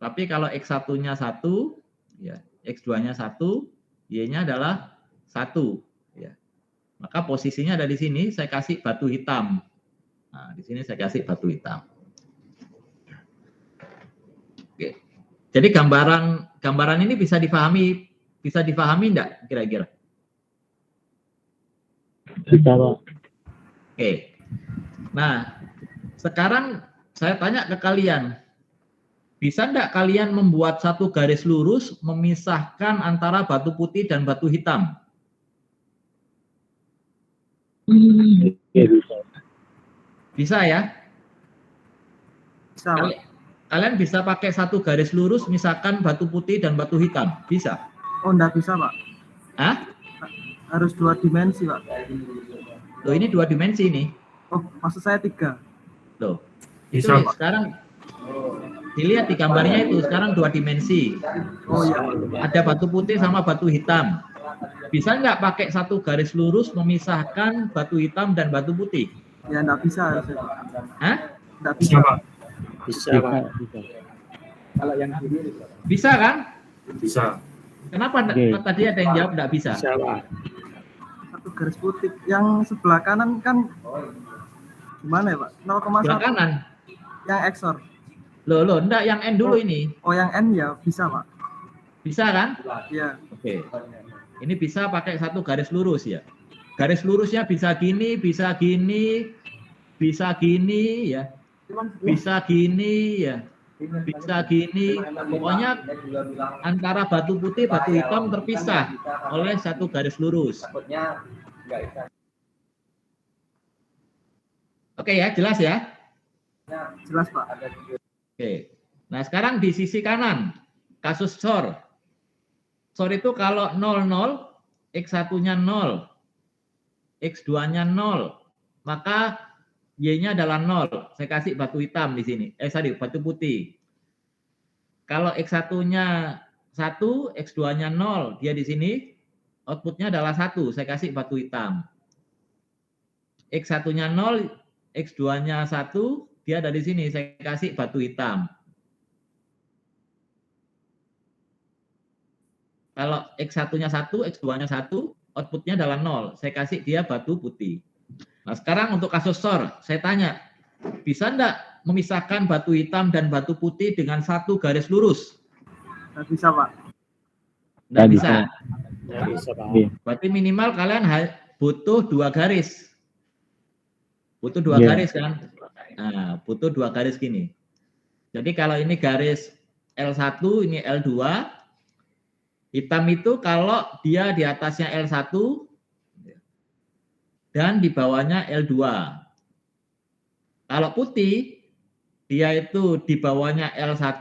Tapi kalau X1-nya 1, ya, X2-nya 1, Y-nya adalah 1. Ya. Maka posisinya ada di sini, saya kasih batu hitam. Nah, di sini saya kasih batu hitam. Oke. Jadi gambaran ini bisa dipahami enggak kira-kira? Bisa, Pak. Oke. Nah, sekarang saya tanya ke kalian. Bisa enggak kalian membuat satu garis lurus memisahkan antara batu putih dan batu hitam? Iya, bisa. Bisa ya? Bisa, Pak. Kalian bisa pakai satu garis lurus misalkan batu putih dan batu hitam? Bisa? Oh, enggak bisa, Pak. Hah? Harus 2 dimensi, Pak. Loh, ini 2 dimensi nih. Oh, maksud saya 3. Loh. Bisa, Itu Pak. sekarang dilihat di gambarnya itu sekarang 2 dimensi. Oh iya. Ada batu putih sama batu hitam. Bisa nggak pakai satu garis lurus memisahkan batu hitam dan batu putih? Ya enggak bisa harusnya, Pak. Hah? Enggak Bisa, bisa. Pak. Bisa, Bisa, Pak. bisa. Bisa kan? Bisa. Kenapa Oke. tadi ada yang jawab nggak bisa? Bisa, Pak. Satu garis putih. Yang sebelah kanan kan gimana ya, Pak? 0,1 Sebelah kanan. yang XOR. Loh, enggak, yang N dulu ini. Oh, yang N ya bisa, Pak. Bisa kan? Iya. Oke. Ini bisa pakai satu garis lurus ya. Garis lurusnya bisa gini, bisa gini, bisa gini ya. Bisa gini ya. Bisa gini. Pokoknya antara batu putih, batu hitam terpisah oleh satu garis lurus. Oke ya, jelas ya? Jelas, Pak. Oke. Nah, sekarang di sisi kanan, kasus SOR. SOR itu kalau 00, X1-nya 0, X2-nya 0, maka Y-nya adalah 0. Saya kasih batu hitam di sini. Batu putih. Kalau X1-nya 1, X2-nya 0, dia di sini, outputnya adalah 1. Saya kasih batu hitam. X1-nya 0, X2-nya 1, dia ada di sini, saya kasih batu hitam. Kalau X1-nya 1, X2-nya 1, outputnya adalah 0. Saya kasih dia batu putih. Nah, sekarang untuk kasus SOR, saya tanya, bisa enggak memisahkan batu hitam dan batu putih dengan satu garis lurus? Enggak bisa, Pak. Enggak Nggak bisa. Nggak bisa, Pak. Iya. Berarti minimal kalian butuh 2 garis. Butuh 2 Iya. garis kan? Nah, butuh 2 garis gini. Jadi kalau ini garis L1, ini L2. Hitam itu kalau dia di atasnya L1 dan di bawahnya L2. Kalau putih, dia itu di bawahnya L1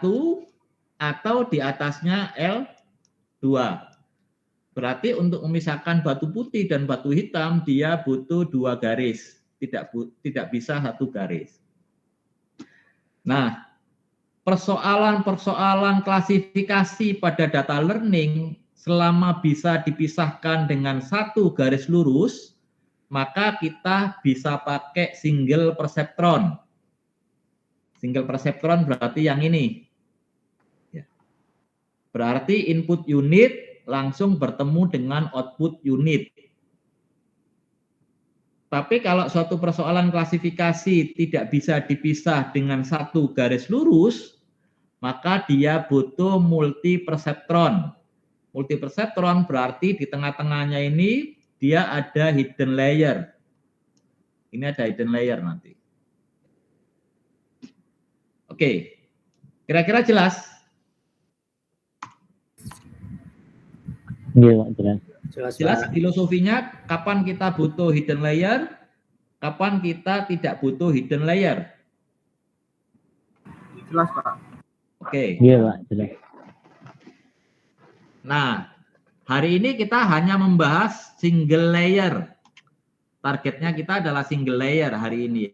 atau di atasnya L2. Berarti untuk memisahkan batu putih dan batu hitam, dia butuh 2 garis. Tidak bisa 1 garis. Nah, persoalan-persoalan klasifikasi pada data learning selama bisa dipisahkan dengan 1 garis lurus, maka kita bisa pakai single perceptron. Single perceptron berarti yang ini. Berarti input unit langsung bertemu dengan output unit. Tapi kalau suatu persoalan klasifikasi tidak bisa dipisah dengan 1 garis lurus, maka dia butuh multi perceptron. Multi perceptron berarti di tengah-tengahnya ini dia ada hidden layer. Ini ada hidden layer nanti. Oke, kira-kira jelas? Iya, Pak, jelas. Jelas filosofinya kapan kita butuh hidden layer, kapan kita tidak butuh hidden layer. Jelas, Pak. Oke. Iya, Pak, jelas. Nah, hari ini kita hanya membahas single layer. Targetnya kita adalah single layer hari ini.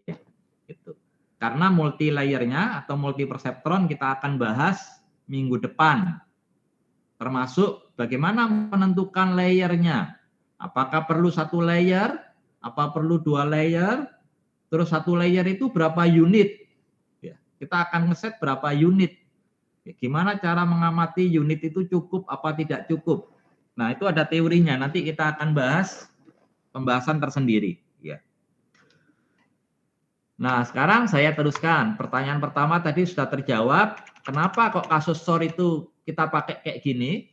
Gitu. Karena multi layernya atau multi perceptron kita akan bahas minggu depan. Termasuk bagaimana menentukan layernya. Apakah perlu 1 layer? Apa perlu 2 layer? Terus 1 layer itu berapa unit? Ya, kita akan ngeset berapa unit. Ya, gimana cara mengamati unit itu cukup apa tidak cukup. Nah, itu ada teorinya. Nanti kita akan bahas pembahasan tersendiri. Ya. Nah, sekarang saya teruskan. Pertanyaan pertama tadi sudah terjawab. Kenapa kok kasus SOR itu kita pakai kayak gini?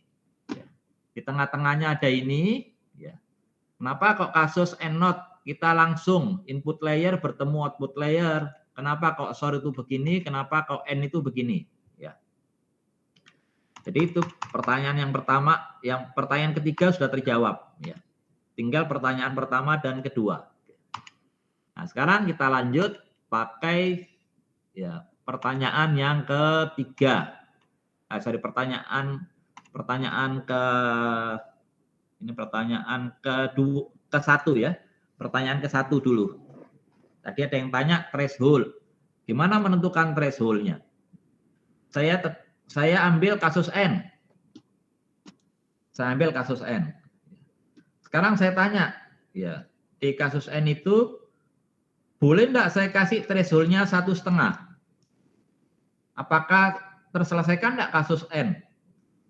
Di tengah-tengahnya ada ini. Ya. Kenapa kok kasus EndNote kita langsung input layer bertemu output layer? Kenapa kok SOR itu begini? Kenapa kok End itu begini? Ya. Jadi itu pertanyaan yang pertama. Yang pertanyaan ketiga sudah terjawab. Ya. Tinggal pertanyaan pertama dan kedua. Nah, sekarang kita lanjut pakai ya pertanyaan yang ketiga. Pertanyaan ke satu ya. Pertanyaan ke satu dulu. Tadi ada yang tanya threshold. Gimana menentukan thresholdnya? Saya ambil kasus N. Saya ambil kasus N. Sekarang saya tanya, ya di kasus N itu boleh enggak saya kasih thresholdnya 1,5? Apakah terselesaikan enggak kasus N?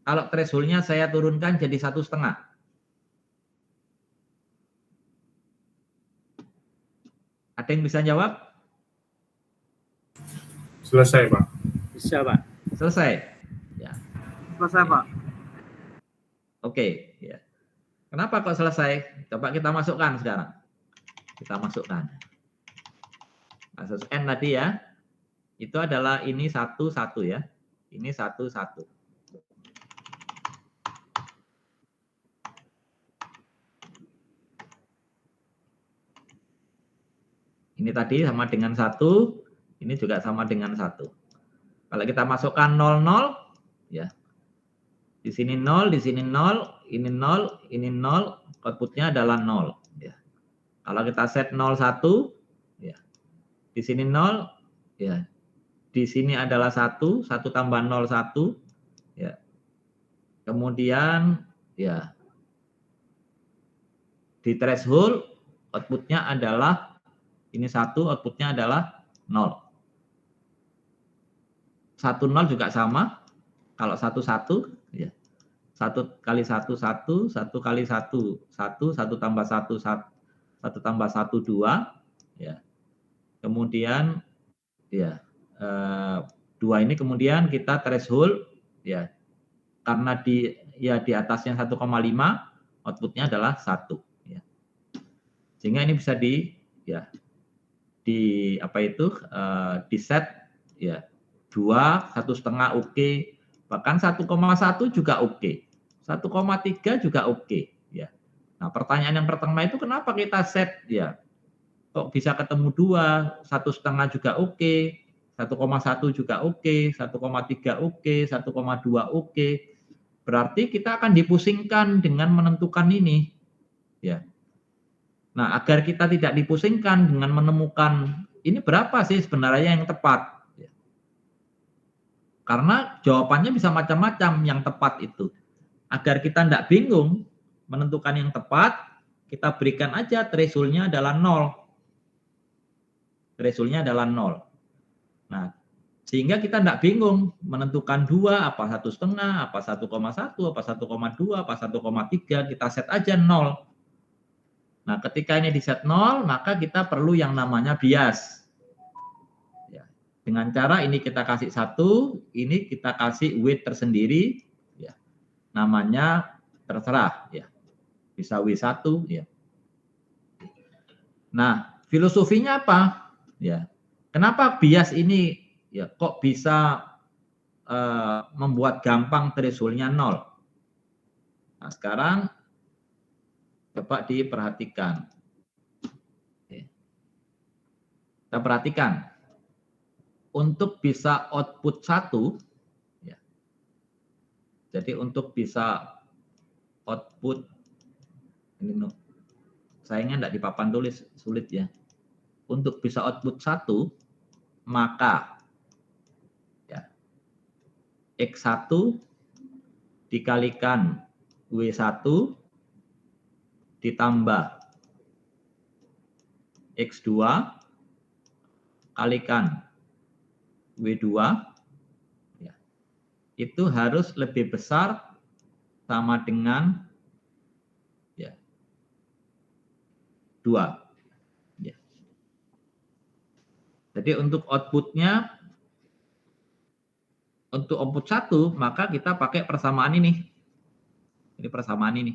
Kalau thresholdnya saya turunkan jadi 1,5. Ada yang bisa jawab? Selesai, Pak. Bisa, Pak. Selesai. Ya. Selesai, Pak. Oke. Ya. Kenapa kok selesai? Coba kita masukkan sekarang. Kita masukkan. Kasus N tadi ya. Itu adalah ini 1, 1 ya. Ini 1, 1. Ini tadi sama dengan 1, ini juga sama dengan 1. Kalau kita masukkan 0, 0, ya. Di sini 0, di sini 0, ini 0, ini 0, outputnya adalah 0. Ya. Kalau kita set 0, 1, ya. Di sini 0, ya. Di sini adalah 1, 1 tambah 0, 1, ya. Kemudian, ya. Di threshold, outputnya adalah ini 1, outputnya adalah 0. 1, 0 juga sama. Kalau 1, 1, ya. 1 kali 1, 1. 1 kali 1, 1. 1 tambah 1, 1 tambah 1, 2. Ya. Kemudian, ya. 2 ini kemudian kita threshold, ya. Karena di atasnya 1,5, outputnya adalah 1. Ya. Sehingga ini bisa di set ya 2, 1,5 oke, bahkan 1,1 juga oke, 1,3 juga oke ya. Nah, pertanyaan yang pertama itu kenapa kita set ya? Kok bisa ketemu 2, 1,5 juga oke, 1,1 juga oke, 1,3 oke, 1,2 oke. Berarti kita akan dipusingkan dengan menentukan ini ya. Nah, agar kita tidak dipusingkan dengan menemukan ini berapa sih sebenarnya yang tepat. Karena jawabannya bisa macam-macam yang tepat itu. Agar kita tidak bingung menentukan yang tepat, kita berikan aja threshold-nya adalah 0. Threshold-nya adalah 0. Nah, sehingga kita tidak bingung menentukan 2, apa 1,5, apa 1,1, apa 1,2, apa 1,3, kita set aja 0. Nah, ketika ini di set 0, maka kita perlu yang namanya bias. Ya. Dengan cara ini kita kasih 1, ini kita kasih weight tersendiri, ya. Namanya terserah, ya. Bisa W1, ya. Nah, filosofinya apa? Ya. Kenapa bias ini ya kok bisa membuat gampang threshold-nya 0? Nah, sekarang coba diperhatikan. Kita perhatikan. Untuk bisa output 1, ya. Jadi untuk bisa output, ini sayangnya tidak di papan tulis, sulit ya. Untuk bisa output 1, maka ya, X1 dikalikan W1 ditambah X2 kalikan W2 ya, itu harus lebih besar sama dengan ya, 2. Ya. Jadi untuk outputnya, untuk output 1, maka kita pakai persamaan ini. Ini persamaan ini.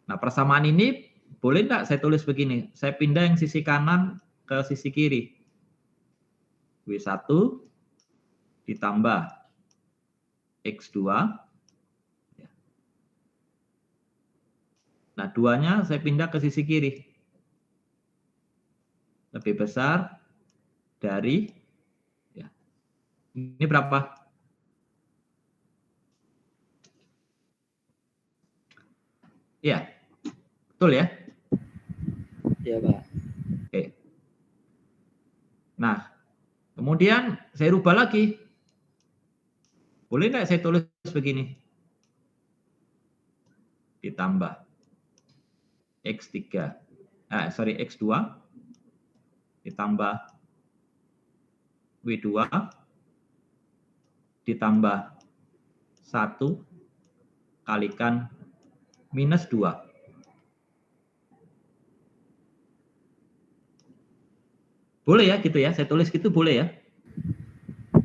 Nah, persamaan ini boleh enggak saya tulis begini? Saya pindah yang sisi kanan ke sisi kiri. W1 ditambah X2. Nah, 2-nya saya pindah ke sisi kiri. Lebih besar dari, ya. Ini berapa? Iya, betul ya? Ya, Pak. Oke. Nah, kemudian saya rubah lagi. Boleh nggak saya tulis begini? Ditambah X3, X2, ditambah W2, ditambah 1 kalikan minus 2. Boleh ya gitu ya, saya tulis gitu boleh ya?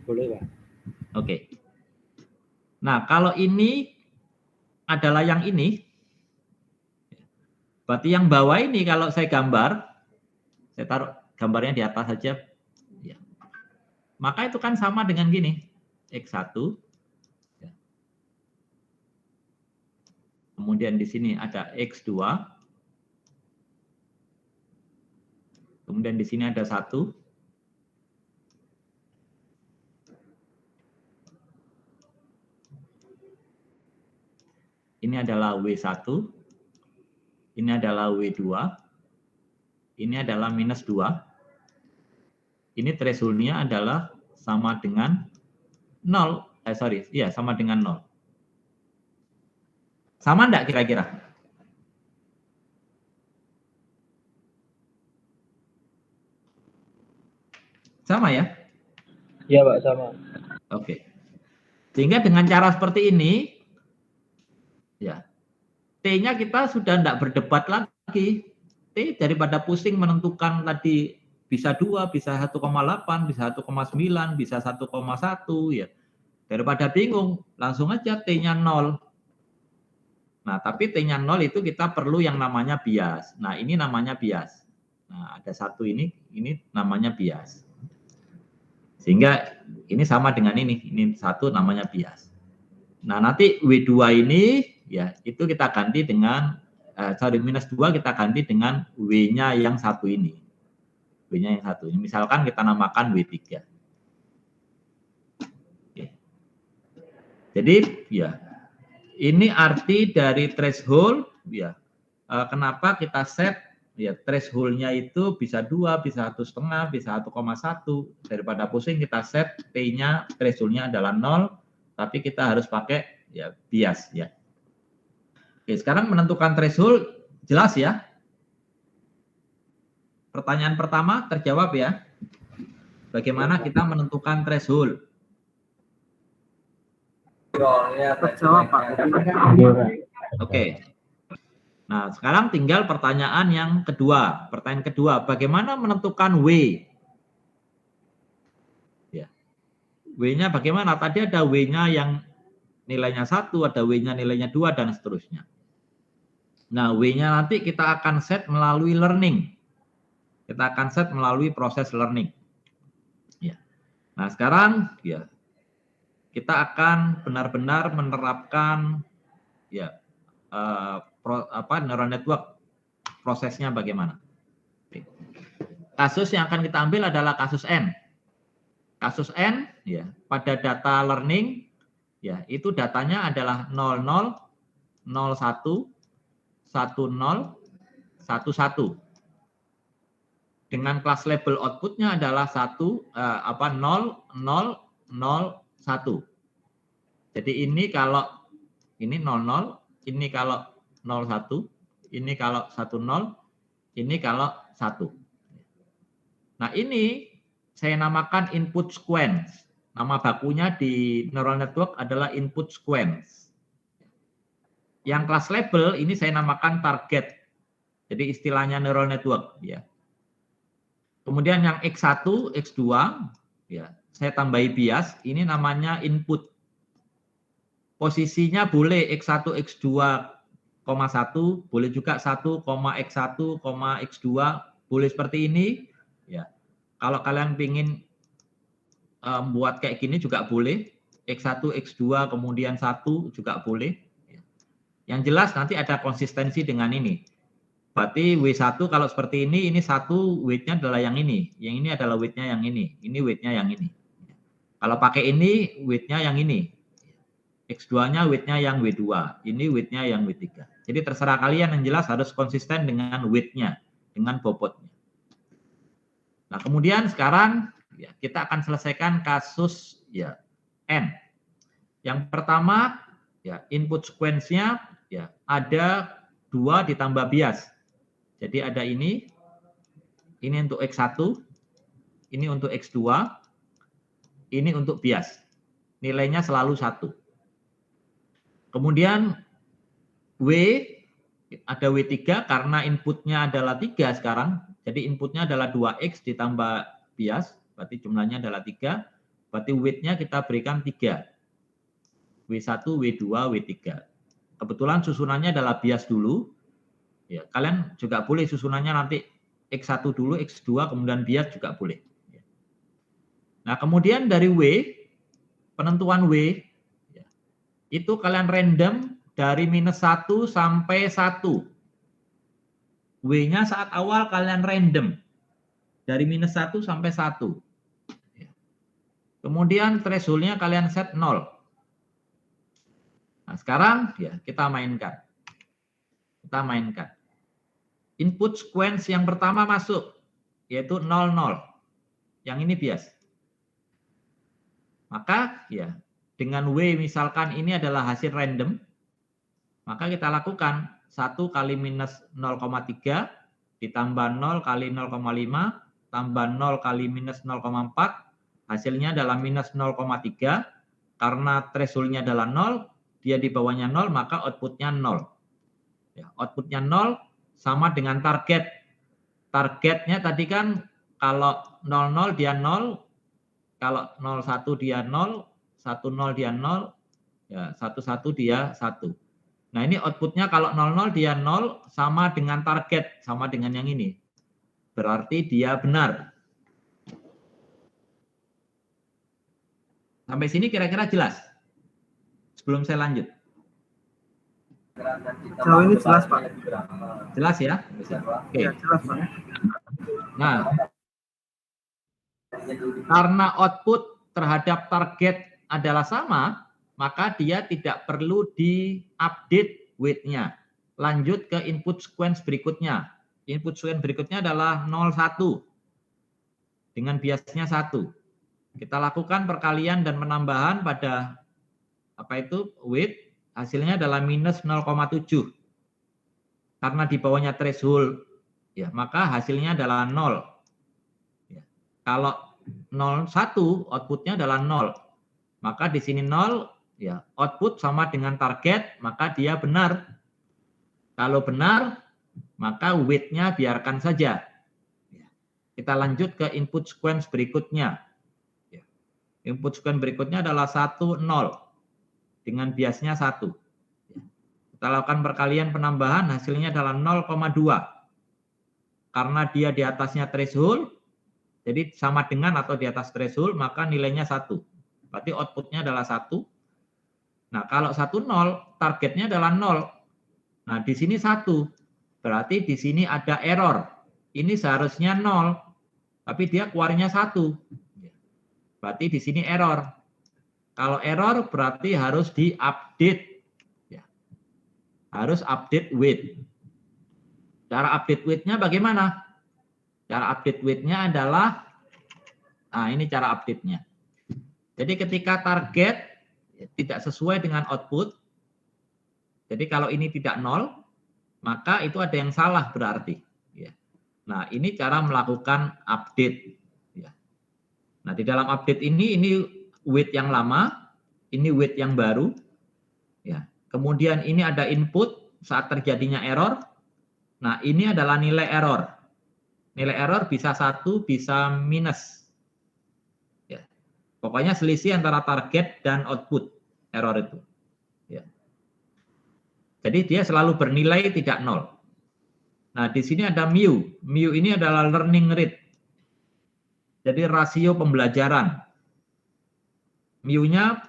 Boleh, Pak. Oke. Nah, kalau ini adalah yang ini, berarti yang bawah ini kalau saya gambar, saya taruh gambarnya di atas saja, ya. Maka itu kan sama dengan gini, X1, ya. Kemudian di sini ada X2, kemudian di sini ada 1, ini adalah W1, ini adalah W2, ini adalah minus 2, ini threshold-nya adalah sama dengan 0, sama dengan 0. Sama enggak kira-kira? Sama ya? Iya Pak, sama. Oke. Sehingga dengan cara seperti ini, ya, T-nya kita sudah tidak berdebat lagi. T daripada pusing menentukan tadi bisa 2, bisa 1,8, bisa 1,9, bisa 1,1, ya. Daripada bingung, langsung aja T-nya 0. Nah, tapi T-nya 0 itu kita perlu yang namanya bias. Nah, ini namanya bias. Nah, ada satu ini namanya bias. Sehingga ini sama dengan ini satu namanya bias. Nah, nanti W2 ini, ya, itu kita ganti dengan, minus 2 kita ganti dengan W-nya yang satu ini. W-nya yang satu ini. Misalkan kita namakan W3. Oke. Jadi, ya, ini arti dari threshold, ya. Kenapa kita set, ya, threshold-nya itu bisa 2, bisa 1,5, bisa 1,1. Daripada pusing kita set T-nya, threshold-nya adalah 0, tapi kita harus pakai, ya, bias, ya. Oke, sekarang menentukan threshold jelas ya. Pertanyaan pertama terjawab ya. Bagaimana kita menentukan threshold? Terjawab, Pak. Iya Pak. Oke. Nah, sekarang tinggal pertanyaan yang kedua. Pertanyaan kedua, bagaimana menentukan W? Ya. W-nya bagaimana? Tadi ada W-nya yang nilainya 1, ada W-nya nilainya 2, dan seterusnya. Nah, W-nya nanti kita akan set melalui learning. Kita akan set melalui proses learning. Ya. Nah, sekarang, ya, kita akan benar-benar menerapkan, ya, neural network, prosesnya bagaimana. Oke. Kasus yang akan kita ambil adalah kasus N. Kasus N, ya, pada data learning, ya, itu datanya adalah 00, 01, 10, 11. Dengan kelas label outputnya adalah 0, 0, 0, 1. Jadi ini kalau ini 00, ini kalau 01, ini kalau 10, ini kalau 1. Nah, ini saya namakan input sequence. Nama bakunya di neural network adalah input sequence. Yang kelas label ini saya namakan target. Jadi istilahnya neural network, ya. Kemudian yang X1, X2, ya, saya tambahi bias, ini namanya input. Posisinya boleh X1, X2, 1, boleh juga 1, X1, X2, boleh seperti ini. Ya. Kalau kalian ingin buat kayak gini juga boleh. X1, X2, kemudian 1 juga boleh. Yang jelas nanti ada konsistensi dengan ini. Berarti W1 kalau seperti ini 1 weight-nya adalah yang ini. Yang ini adalah weight-nya yang ini. Ini weight-nya yang ini. Kalau pakai ini, weight-nya yang ini. X2-nya weight-nya yang W2. Ini weight-nya yang W3. Jadi terserah kalian, yang jelas harus konsisten dengan weight-nya, dengan bobotnya. Nah, kemudian sekarang ya, kita akan selesaikan kasus ya N. Yang pertama, ya input sequence-nya ya ada 2 ditambah bias. Jadi ada ini untuk X1, ini untuk X2, ini untuk bias. Nilainya selalu 1. Kemudian W, ada W3 karena inputnya adalah 3 sekarang. Jadi inputnya adalah 2X ditambah bias, berarti jumlahnya adalah 3. Berarti weight-nya kita berikan 3. W1, W2, W3. Kebetulan susunannya adalah bias dulu. Ya, kalian juga boleh susunannya nanti X1 dulu, X2, kemudian bias juga boleh. Nah, kemudian dari W, penentuan W, ya, itu kalian random dari -1 sampai 1. W-nya saat awal kalian random. Dari -1 sampai 1. Kemudian threshold-nya kalian set 0. Nah, sekarang ya kita mainkan. Input sequence yang pertama masuk, yaitu 00. Yang ini bias. Maka ya dengan W misalkan ini adalah hasil random, maka kita lakukan 1 kali -0,3 ditambah 0 kali 0,5 tambah 0 kali -0,4, hasilnya adalah -0,3. Karena threshold-nya adalah 0, dia di bawahnya 0, maka output-nya 0. Ya, output-nya 0 sama dengan target. Targetnya tadi kan kalau 00 dia 0, kalau 01 dia 0, 10 dia 0, ya 11 dia 1. Nah, ini outputnya kalau 00 dia 0 sama dengan target, sama dengan yang ini. Berarti dia benar. Sampai sini kira-kira jelas? Sebelum saya lanjut. Sejauh ini jelas, Pak. Jelas ya? Oke. Ya, jelas, Pak. Nah, karena output terhadap target adalah sama, maka dia tidak perlu di-update weight-nya. Lanjut ke input sequence berikutnya. Input sequence berikutnya adalah 01 dengan biasnya 1. Kita lakukan perkalian dan penambahan pada weight, hasilnya adalah -0,7. Karena di bawahnya threshold, ya maka hasilnya adalah 0. Ya. Kalau 01 outputnya adalah 0. Maka di sini 0, ya output sama dengan target, maka dia benar. Kalau benar, maka weight-nya biarkan saja. Ya. Kita lanjut ke input sequence berikutnya. Ya. Input sequence berikutnya adalah 1, 0. Dengan biasnya 1. Ya. Kita lakukan perkalian penambahan, hasilnya adalah 0,2. Karena dia di atasnya threshold, jadi sama dengan atau di atas threshold, maka nilainya 1. Berarti outputnya adalah 1. Nah, kalau 1, 0, targetnya adalah 0. Nah, di sini 1. Berarti di sini ada error. Ini seharusnya 0, tapi dia keluarnya 1. Berarti di sini error. Kalau error berarti harus di-update. Ya. Harus update weight. Cara update weight-nya bagaimana? Cara update weight-nya adalah, nah ini cara update-nya. Jadi ketika target tidak sesuai dengan output, jadi kalau ini tidak 0, maka itu ada yang salah berarti. Ya. Nah ini cara melakukan update. Ya. Nah di dalam update ini weight yang lama, ini weight yang baru. Ya. Kemudian ini ada input saat terjadinya error. Nah, ini adalah nilai error. Nilai error bisa 1, bisa minus. Ya. Pokoknya selisih antara target dan output error itu. Ya. Jadi dia selalu bernilai tidak 0. Nah, di sini ada mu. Mu ini adalah learning rate. Jadi rasio pembelajaran. Mu-nya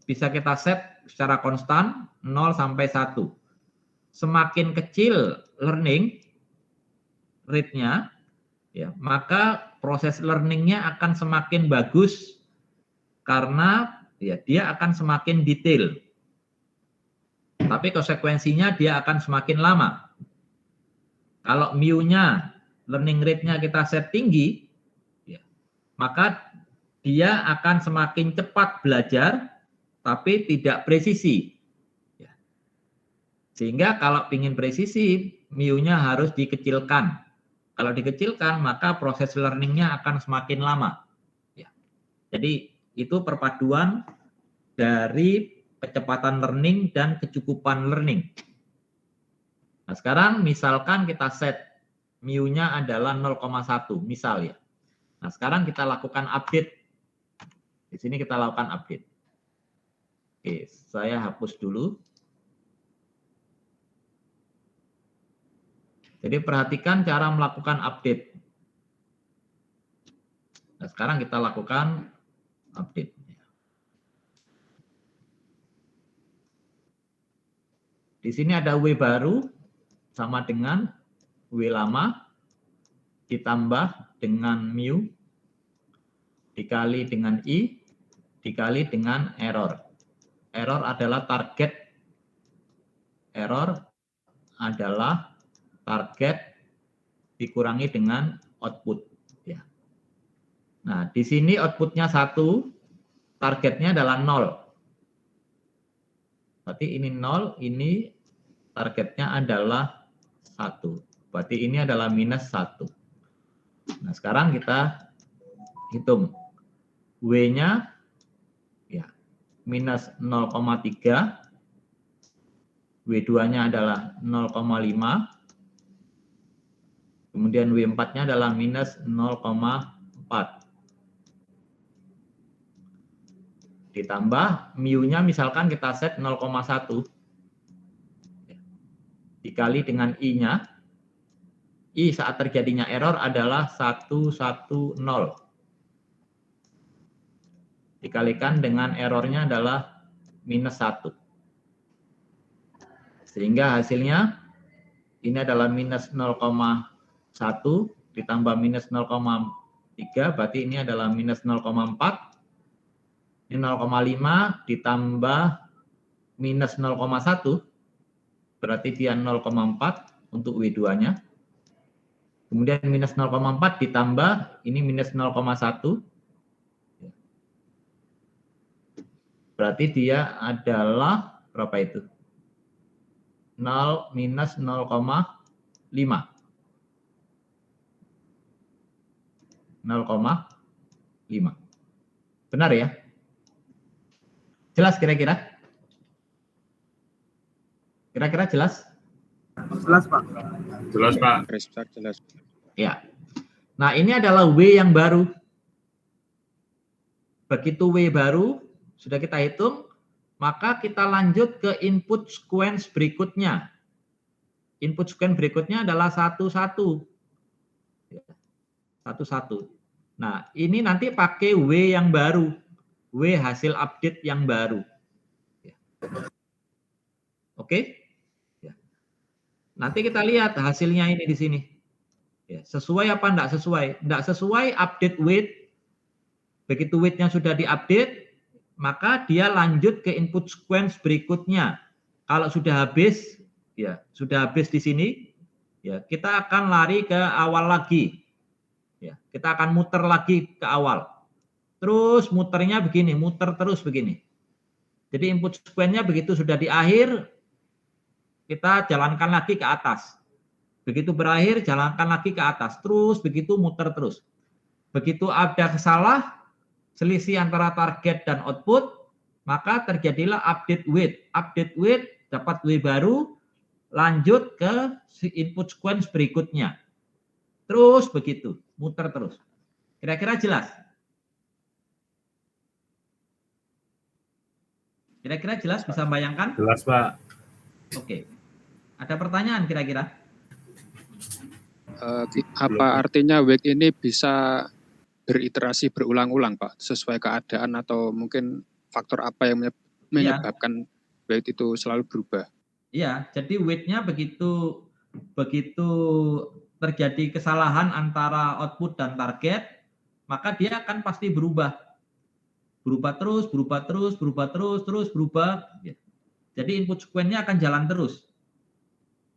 bisa kita set secara konstan 0 sampai 1. Semakin kecil learning rate-nya, ya, maka proses learning-nya akan semakin bagus karena ya dia akan semakin detail. Tapi konsekuensinya dia akan semakin lama. Kalau mu-nya, learning rate-nya kita set tinggi, ya, maka dia akan semakin cepat belajar, tapi tidak presisi. Ya. Sehingga kalau ingin presisi, mu-nya harus dikecilkan. Kalau dikecilkan, maka proses learning-nya akan semakin lama. Ya. Jadi itu perpaduan dari kecepatan learning dan kecukupan learning. Nah, sekarang misalkan kita set mu-nya adalah 0,1, misal ya. Nah, sekarang kita lakukan update. Di sini kita lakukan update. Oke, saya hapus dulu. Jadi perhatikan cara melakukan update. Nah, sekarang kita lakukan update. Di sini ada W baru sama dengan W lama ditambah dengan mu dikali dengan I dikali dengan error. Error adalah target. Error adalah target dikurangi dengan output. Ya. Nah, di sini outputnya 1, targetnya adalah 0. Berarti ini 0, ini targetnya adalah 1. Berarti ini adalah minus 1. Nah, sekarang kita hitung. W-nya ya, minus 0,3. W2-nya adalah 0,5. Kemudian W4-nya adalah minus 0,4. Ditambah mu-nya misalkan kita set 0,1. Dikali dengan I-nya. I saat terjadinya error adalah 110. Dikalikan dengan errornya adalah minus 1. Sehingga hasilnya ini adalah minus 0,1 ditambah minus 0,3, berarti ini adalah minus 0,4. Ini 0,5 ditambah minus 0,1, berarti dia 0,4 untuk W2-nya. Kemudian minus 0,4 ditambah, ini minus 0,1. Berarti dia adalah berapa itu? 0 minus 0,5. 0,5. Benar ya? Jelas kira-kira? Kira-kira jelas? Jelas, Pak. Jelas, Pak. Jelas. Ya. Nah, ini adalah W yang baru. Begitu W baru, sudah kita hitung, maka kita lanjut ke input sequence berikutnya. Input sequence berikutnya adalah 11. 11. Nah, ini nanti pakai W yang baru. W hasil update yang baru. Oke? Ya. Nanti kita lihat hasilnya ini di sini. Ya, sesuai apa enggak sesuai? Enggak sesuai update weight. Begitu weightnya sudah diupdate, maka dia lanjut ke input sequence berikutnya. Kalau sudah habis, ya sudah habis di sini, ya kita akan lari ke awal lagi. Ya, kita akan muter lagi ke awal. Terus muternya begini, muter terus begini. Jadi input sequence-nya begitu sudah di akhir, kita jalankan lagi ke atas. Begitu berakhir, jalankan lagi ke atas. Terus begitu muter terus. Begitu ada kesalah, selisih antara target dan output, maka terjadilah update weight. Update weight dapat W baru, lanjut ke si input sequence berikutnya. Terus begitu, muter terus. Kira-kira jelas? Kira-kira jelas, bisa bayangkan? Jelas, Pak. Oke. Ada pertanyaan kira-kira? Apa artinya wait ini bisa beriterasi berulang-ulang, Pak, sesuai keadaan atau mungkin faktor apa yang menyebabkan wait itu selalu berubah? Iya, jadi wait-nya begitu terjadi kesalahan antara output dan target, maka dia akan pasti berubah. Berubah terus, terus berubah. Jadi input sequence-nya akan jalan terus.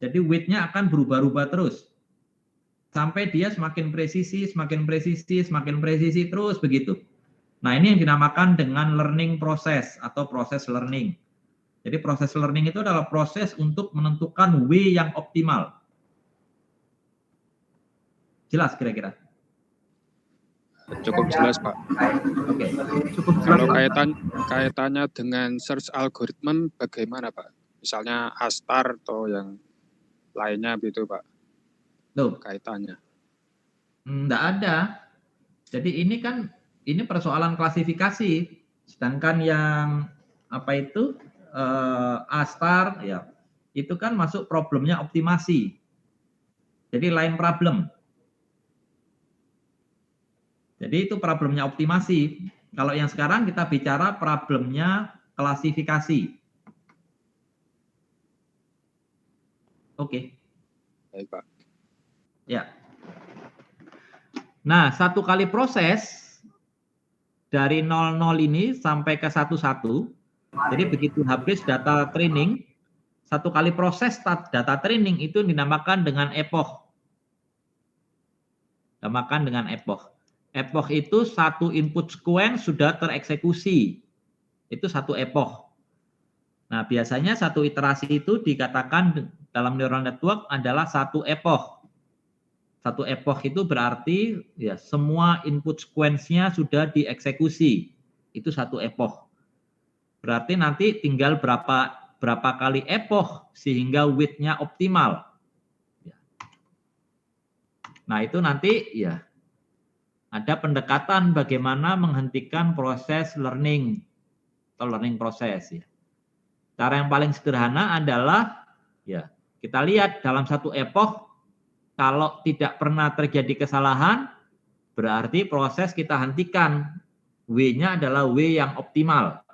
Jadi wait-nya akan berubah-ubah terus. Sampai dia semakin presisi, terus begitu. Nah, ini yang dinamakan dengan learning process atau proses learning. Jadi proses learning itu adalah proses untuk menentukan way yang optimal. Jelas kira-kira? Cukup jelas, Pak. Oke. Cukup jelas. Kalau kaitannya dengan search algoritma bagaimana, Pak? Misalnya A-star atau yang lainnya gitu, Pak. Loh, Kaitannya. enggak ada. Jadi ini persoalan klasifikasi. Sedangkan yang apa itu A-star ya, itu kan masuk problemnya optimasi. Jadi lain problem. Jadi itu problemnya optimasi. Kalau yang sekarang kita bicara problemnya klasifikasi. Oke. Baik, Pak. Ya. Nah, satu kali proses dari 00 ini sampai ke 11. Jadi begitu habis data training, satu kali proses data training itu dinamakan dengan epoch. Dinamakan dengan epoch. Epoch itu satu input sequence sudah tereksekusi. Itu satu epoch. Nah, biasanya satu iterasi itu dikatakan dalam neural network adalah satu epoch. Satu epoch itu berarti ya semua input sequence-nya sudah dieksekusi. Itu satu epoch. Berarti nanti tinggal berapa kali epoch sehingga width-nya optimal. Nah, itu nanti ya ada pendekatan bagaimana menghentikan proses learning atau learning proses ya. Cara yang paling sederhana adalah ya kita lihat dalam satu epoch kalau tidak pernah terjadi kesalahan berarti proses kita hentikan. W-nya adalah W yang optimal.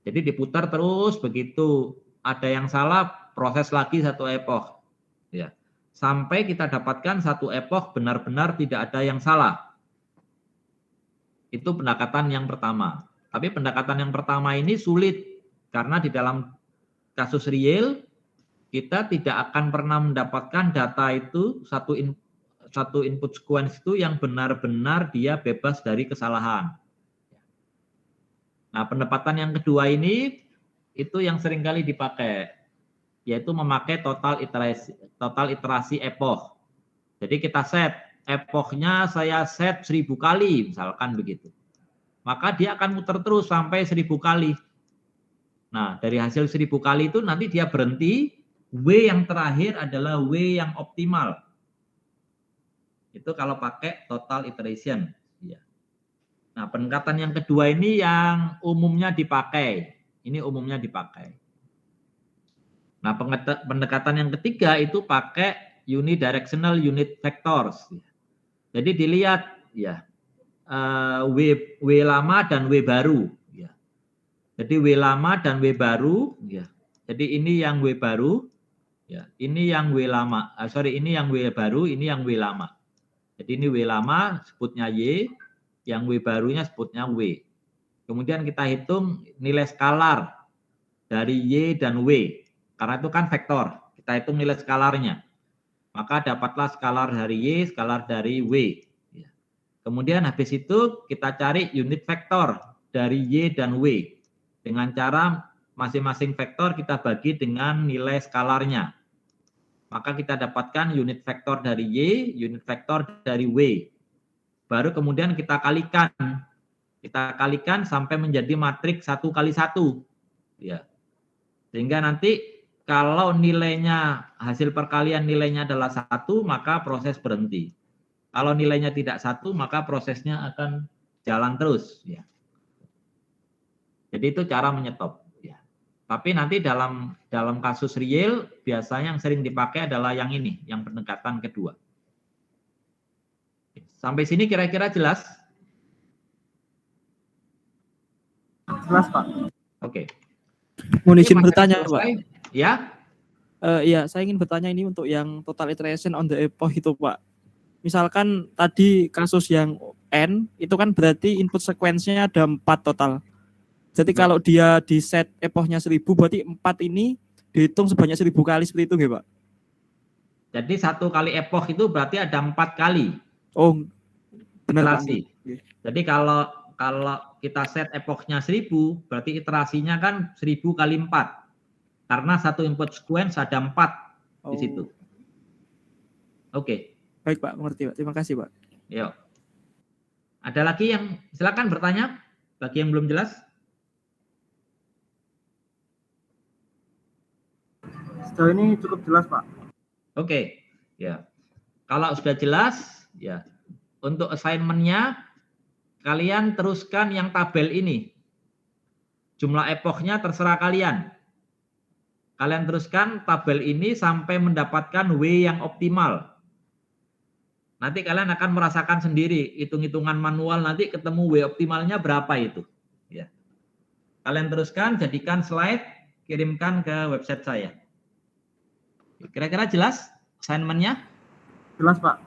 Jadi diputar terus begitu ada yang salah proses lagi satu epoch. Ya. Sampai kita dapatkan satu epoch benar-benar tidak ada yang salah. Itu pendekatan yang pertama. Tapi pendekatan yang pertama ini sulit karena di dalam kasus real kita tidak akan pernah mendapatkan data itu satu input sequence itu yang benar-benar dia bebas dari kesalahan. Nah, pendekatan yang kedua ini itu yang seringkali dipakai, yaitu memakai total iterasi epoch. Jadi kita set epochnya saya set 1000 kali misalkan begitu. Maka dia akan muter terus sampai 1000 kali. Nah, dari hasil 1000 kali itu nanti dia berhenti, W yang terakhir adalah W yang optimal. Itu kalau pakai total iteration. Nah, pendekatan yang kedua ini yang umumnya dipakai. Ini umumnya dipakai. Nah, pendekatan yang ketiga itu pakai unidirectional unit vectors. Jadi dilihat ya W lama dan W baru. Ya. Jadi W lama dan W baru. Ya. Jadi ini yang W baru. Ya. Ini yang W lama. Ini yang W baru. Ini yang W lama. Jadi ini W lama sebutnya Y. Yang W barunya sebutnya W. Kemudian kita hitung nilai skalar dari Y dan W. Karena itu kan vektor, kita hitung nilai skalarnya. Maka dapatlah skalar dari Y, skalar dari W. Kemudian habis itu kita cari unit vektor dari Y dan W. Dengan cara masing-masing vektor kita bagi dengan nilai skalarnya. Maka kita dapatkan unit vektor dari Y, unit vektor dari W. Baru kemudian kita kalikan. Kita kalikan sampai menjadi matriks 1 kali 1. Ya. Sehingga nanti kalau nilainya hasil perkalian nilainya adalah 1, maka proses berhenti. Kalau nilainya tidak 1, maka prosesnya akan jalan terus. Ya. Jadi itu cara menyetop. Ya. Tapi nanti dalam kasus real biasanya yang sering dipakai adalah yang ini, yang pendekatan kedua. Sampai sini kira-kira jelas? Jelas, Pak. Oke. Mohon izin Ini materi bertanya, selesai. Pak. Ya. Iya, saya ingin bertanya ini untuk yang total iteration on the epoch itu, Pak. Misalkan tadi kasus yang N, itu kan berarti input sequence-nya ada 4 total. Jadi kalau dia di set epochnya 1000, berarti 4 ini dihitung sebanyak 1000 kali seperti itu nggak, Pak? Jadi 1 kali epoch itu berarti ada 4 kali. Oh, benar, Pak. Iterasi. Jadi kalau kita set epochnya 1000, berarti iterasinya kan 1000 kali 4. Karena satu input sequence ada 4 di situ. Oke. Baik, Pak, mengerti, Pak. Terima kasih, Pak. Yuk. Ada lagi yang silakan bertanya bagi yang belum jelas? Sejauh ini cukup jelas, Pak. Oke. Ya. Kalau sudah jelas, ya. Untuk assignment-nya kalian teruskan yang tabel ini. Jumlah epochnya terserah kalian. Kalian teruskan tabel ini sampai mendapatkan W yang optimal. Nanti kalian akan merasakan sendiri hitung-hitungan manual, nanti ketemu W optimalnya berapa itu. Ya. Kalian teruskan, jadikan slide, kirimkan ke website saya. Kira-kira jelas assignment-nya? Jelas, Pak.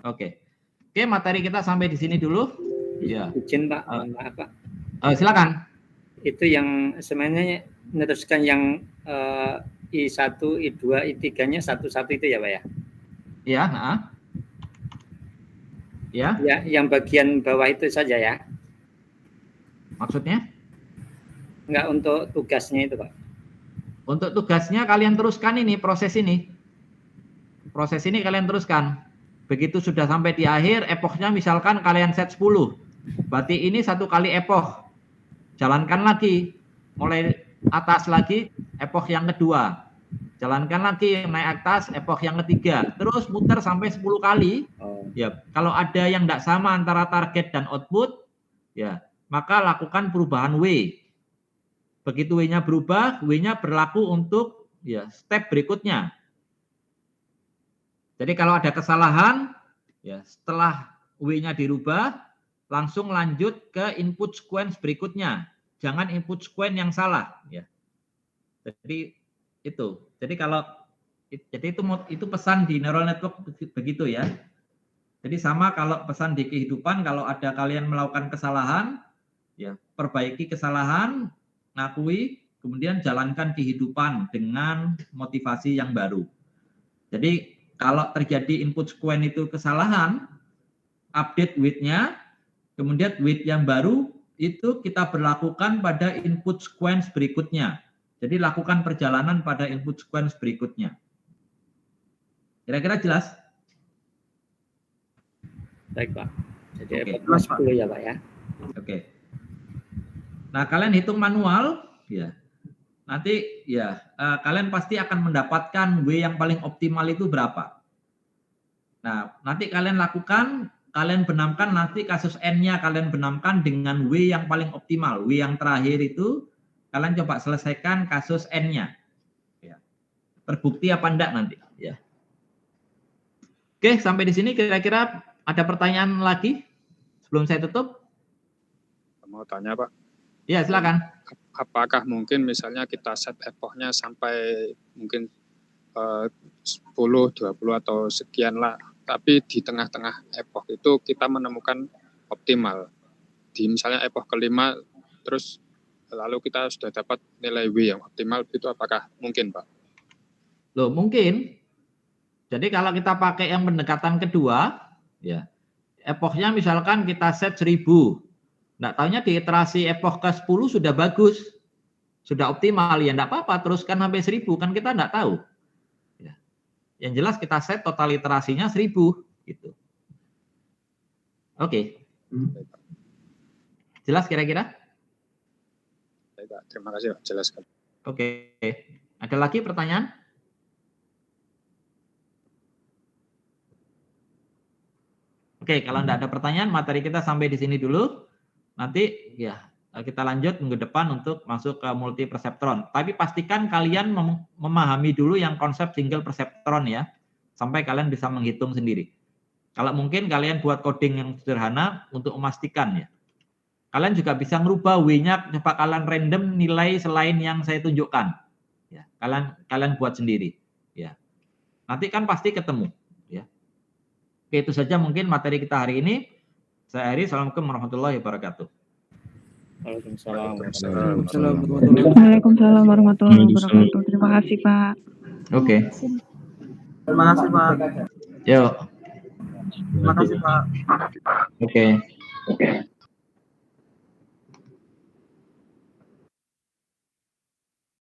Oke. Oke, materi kita sampai di sini dulu. Ya. Izin Pak, maaf Pak. Silakan. Itu yang sebenarnya meneruskan yang I1, I2, I3-nya satu-satu itu ya Pak ya? Ya, ya. Ya, yang bagian bawah itu saja ya? Maksudnya? Enggak untuk tugasnya itu Pak. Untuk tugasnya kalian teruskan ini, proses ini. Proses ini kalian teruskan. Begitu sudah sampai di akhir, epochnya misalkan kalian set 10. Berarti ini 1 kali epoch. Jalankan lagi. Mulai atas lagi, epoch yang kedua. Jalankan lagi, naik atas, epoch yang ketiga. Terus muter sampai 10 kali. Ya, kalau ada yang tidak sama antara target dan output, ya, maka lakukan perubahan W. Begitu W-nya berubah, W-nya berlaku untuk ya step berikutnya. Jadi kalau ada kesalahan, ya setelah W-nya dirubah, langsung lanjut ke input sequence berikutnya. Jangan input sequence yang salah. Ya. Jadi itu. Jadi itu pesan di neural network begitu ya. Jadi sama kalau pesan di kehidupan, kalau ada kalian melakukan kesalahan, ya perbaiki kesalahan, ngakui, kemudian jalankan kehidupan dengan motivasi yang baru. Jadi kalau terjadi input sequence itu kesalahan, update with-nya, kemudian with yang baru itu kita berlakukan pada input sequence berikutnya. Jadi lakukan perjalanan pada input sequence berikutnya. Kira-kira jelas? Baik Pak. Jadi jelas, Pak. 10 ya Pak ya. Oke. Nah kalian hitung manual, ya. Nanti ya kalian pasti akan mendapatkan W yang paling optimal itu berapa. Nah nanti kalian lakukan, kalian benamkan nanti kasus N-nya kalian benamkan dengan W yang paling optimal. W yang terakhir itu kalian coba selesaikan kasus N-nya. Ya. Terbukti apa enggak nanti. Ya. Oke, sampai di sini kira-kira ada pertanyaan lagi sebelum saya tutup? Mau tanya Pak. Ya silakan. Apakah mungkin misalnya kita set epochnya sampai mungkin 10, 20 atau sekian lah, tapi di tengah-tengah epoch itu kita menemukan optimal. Di misalnya epoch kelima, terus lalu kita sudah dapat nilai W yang optimal, itu apakah mungkin Pak? Loh mungkin. Jadi kalau kita pakai yang pendekatan kedua, ya epochnya misalkan kita set 1000. Nggak taunya di iterasi epoch ke-10 sudah bagus, sudah optimal, ya enggak apa-apa, teruskan sampai 1000, kan kita enggak tahu. Ya. Yang jelas kita set total iterasinya 1000, gitu. Oke. Jelas kira-kira? Baik, Pak. Terima kasih Pak, jelaskan. Oke. Ada lagi pertanyaan? Oke, kalau tidak ada pertanyaan, materi kita sampai di sini dulu. Nanti ya kita lanjut minggu depan untuk masuk ke multi perseptron. Tapi pastikan kalian memahami dulu yang konsep single perseptron ya, sampai kalian bisa menghitung sendiri. Kalau mungkin kalian buat coding yang sederhana untuk memastikan ya. Kalian juga bisa ngerubah W-nya, coba kalian random nilai selain yang saya tunjukkan. Ya, kalian buat sendiri. Ya, nanti kan pasti ketemu. Ya, oke, itu saja mungkin materi kita hari ini. Saya Ari, assalamualaikum warahmatullahi wabarakatuh. Waalaikumsalam warahmatullahi wabarakatuh. Terima kasih Pak. Oke. Terima kasih Pak. Yuk. Terima kasih Pak. Oke.